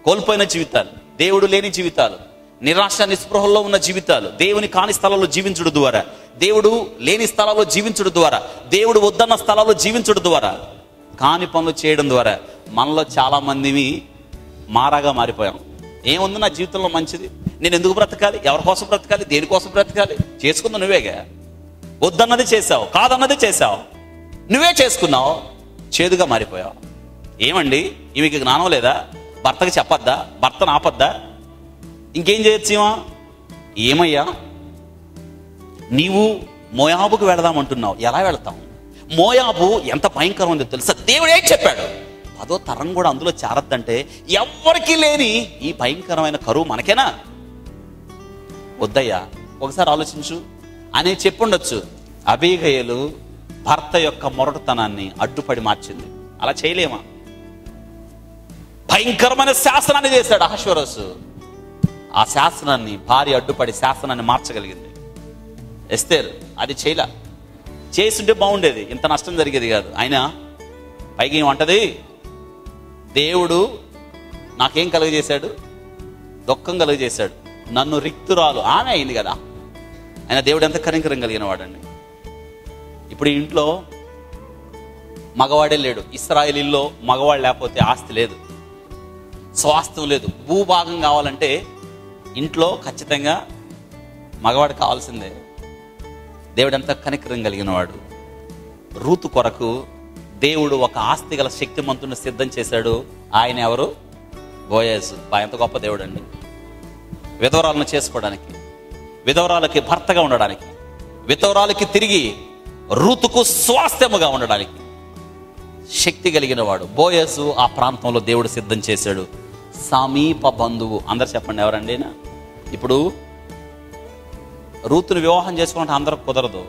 కోల్పోయిన జీవితాలు, దేవుడు లేని జీవితాలు, నిరాశ నిస్పృహల్లో ఉన్న జీవితాలు, దేవుని కాని స్థలాల్లో జీవించడం ద్వారా, దేవుడు లేని స్థలాల్లో జీవించడం ద్వారా, దేవుడు వద్దన్న స్థలాల్లో జీవించడం ద్వారా, కాని పనులు చేయడం ద్వారా మనలో చాలా మందిని మారాగా మారిపోయాం. ఏముంది నా జీవితంలో మంచిది, నేను ఎందుకు బ్రతకాలి, ఎవరి కోసం బ్రతకాలి, దేనికోసం బ్రతకాలి? చేసుకుందా నువ్వేగా. వద్దన్నది చేసావు, కాదన్నది చేసావు, నువ్వే చేసుకున్నావు, చేదుగా మారిపోయావు. ఏమండి, ఈమెకి జ్ఞానం లేదా? భర్తకి చెప్పొద్దా? భర్తను ఆపద్దా? ఇంకేం చేయొచ్చు? ఏమయ్యా, నీవు మోయాబుకు వెళదామంటున్నావు, ఎలా వెళతావు? మోయాబు ఎంత భయంకరం ఉందో తెలుసా? దేవుడు ఏం చెప్పాడు? పదో తరం కూడా అందులో చేరద్దంటే ఎవ్వరికీ లేని ఈ భయంకరమైన కరువు మనకేనా? వద్దయ్యా, ఒకసారి ఆలోచించు అని చెప్పుండొచ్చు. అబీగయలు భర్త యొక్క మొరటుతనాన్ని అడ్డుపడి మార్చింది. అలా చేయలేమా? భయంకరమైన శాసనాన్ని చేశాడు అహష్వేరోషు. ఆ శాసనాన్ని భార్య అడ్డుపడి శాసనాన్ని మార్చగలిగింది. ఎస్తేర్ అది చేయలా. చేస్తుంటే బాగుండేది, ఇంత నష్టం జరిగేది కాదు. ఆయన పైకి ఏమంటది, దేవుడు నాకేం కలుగజేశాడు? దుఃఖం కలుగజేశాడు. నన్ను రిక్తురాలు ఆమె అయింది కదా. ఆయన దేవుడు ఎంత కనికరం కలిగిన వాడండి. ఇప్పుడు ఇంట్లో మగవాడే లేడు. ఇశ్రాయేలీల్లో మగవాడు లేకపోతే ఆస్తి లేదు, స్వాస్థ్యం లేదు. భూభాగం కావాలంటే ఇంట్లో ఖచ్చితంగా మగవాడు కావాల్సిందే. దేవుడు ఎంత కనికరం కలిగిన వాడు. రూతు కొరకు దేవుడు ఒక ఆస్తి గల శక్తిమంతుని సిద్ధం చేశాడు. ఆయన ఎవరు? బోయజు. ఎంత గొప్ప దేవుడు అండి. విధవరాలను చేసుకోవడానికి, విధవరాలకి భర్తగా ఉండడానికి, విధవరాలకి తిరిగి రూతుకు స్వాస్థ్యముగా ఉండడానికి శక్తి కలిగిన వాడు బోయజు. ఆ ప్రాంతంలో దేవుడు సిద్ధం చేశాడు. సమీప బంధువు. అందరు చెప్పండి ఎవరండి? ఇప్పుడు రూతుని వివాహం చేసుకుంటే అందరూ కుదరదు.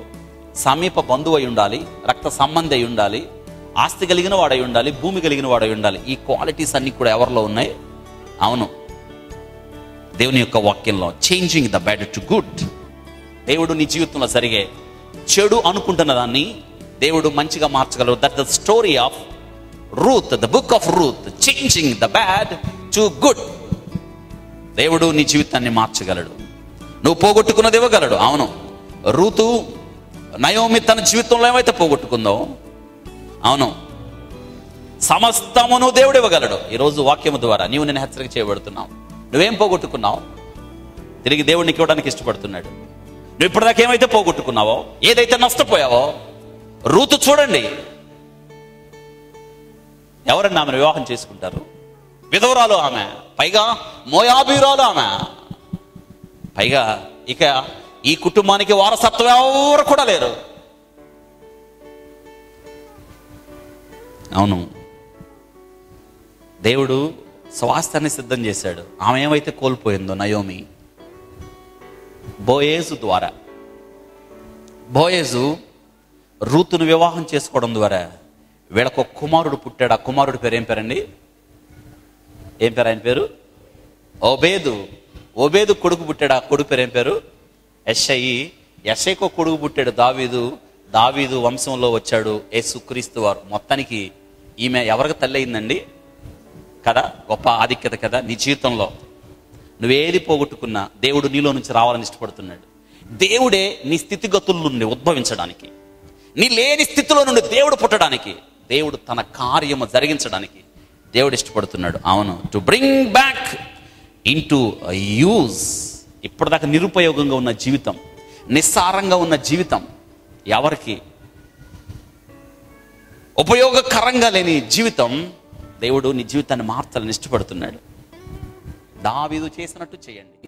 సమీప బంధువు అయి ఉండాలి, రక్త సంబంధి అయి ఉండాలి, ఆస్తి కలిగిన వాడై ఉండాలి, భూమి కలిగిన వాడై ఉండాలి. ఈ క్వాలిటీస్ అన్ని కూడా ఎవరిలో ఉన్నాయి? అవును, దేవుని యొక్క వాక్యంలో. Changing the bad to good. దేవుడు నీ జీవితంలో జరిగే చెడు అనుకుంటున్న దాన్ని దేవుడు మంచిగా మార్చగలరు. That the story of Ruth, the book of Ruth, changing the bad to good. దేవుడు నీ జీవితాన్ని మార్చగలడు. నువ్వు పోగొట్టుకున్నది ఇవ్వగలడు. అవును, రూతు నయోమి తన జీవితంలో ఏమైతే పోగొట్టుకుందో, అవును, సమస్తమును దేవుడు ఇవ్వగలడు. ఈరోజు వాక్యము ద్వారా నీవు నేను హెచ్చరిక చేయబడుతున్నావు. నువ్వేం పోగొట్టుకున్నావు? తిరిగి దేవుడు నీకు ఇవ్వడానికి ఇష్టపడుతున్నాడు. నువ్వు ఇప్పటిదాకా ఏమైతే పోగొట్టుకున్నావో, ఏదైతే నష్టపోయావో, రూతు చూడండి. ఎవరన్నా ఆమెను వివాహం చేసుకుంటారు? విధవరాలు ఆమె, పైగా మోయాబీరాలు ఆమె, పైగా ఇక ఈ కుటుంబానికి వారసత్వం ఎవరు కూడా లేరు. అవును, దేవుడు స్వాస్థ్యాన్ని సిద్ధం చేశాడు. ఆమె ఏమైతే కోల్పోయిందో నయోమి, బోయేజు ద్వారా, బోయేజు రూతును వివాహం చేసుకోవడం ద్వారా వీళ్ళకు ఒక కుమారుడు పుట్టాడు. ఆ కుమారుడు పేరు ఏం పేరండి? ఏం పేరు ఆయన పేరు? ఓబేదు. ఓబేదు కొడుకు పుట్టాడు. ఆ కొడుకు పేరు ఏం పేరు? యెషయి. యెషయికు కొడుకు పుట్టాడు దావీదు. దావీదు వంశంలో వచ్చాడు యేసుక్రీస్తు వారు. మొత్తానికి ఈమె ఎవరికి తల్లి అయిందండి కదా? గొప్ప ఆధిక్యత కదా. నీ జీవితంలో నువ్వేది పోగొట్టుకున్నా దేవుడు నీలో నుంచి రావాలని ఇష్టపడుతున్నాడు. దేవుడే నీ స్థితిగతుల నుండి ఉద్భవించడానికి, నీ లేని స్థితిలో నుండి దేవుడు పుట్టడానికి, దేవుడు తన కార్యము జరిగించడానికి దేవుడు ఇష్టపడుతున్నాడు. అవును, to bring back into use. ఇప్పటిదాకా నిరుపయోగంగా ఉన్న జీవితం, నిస్సారంగా ఉన్న జీవితం, ఎవరికి ఉపయోగకరంగా లేని జీవితం, దేవుడు నీ జీవితాన్ని మార్చాలని ఇష్టపడుతున్నాడు. దావీదు చేసినట్టు చేయండి.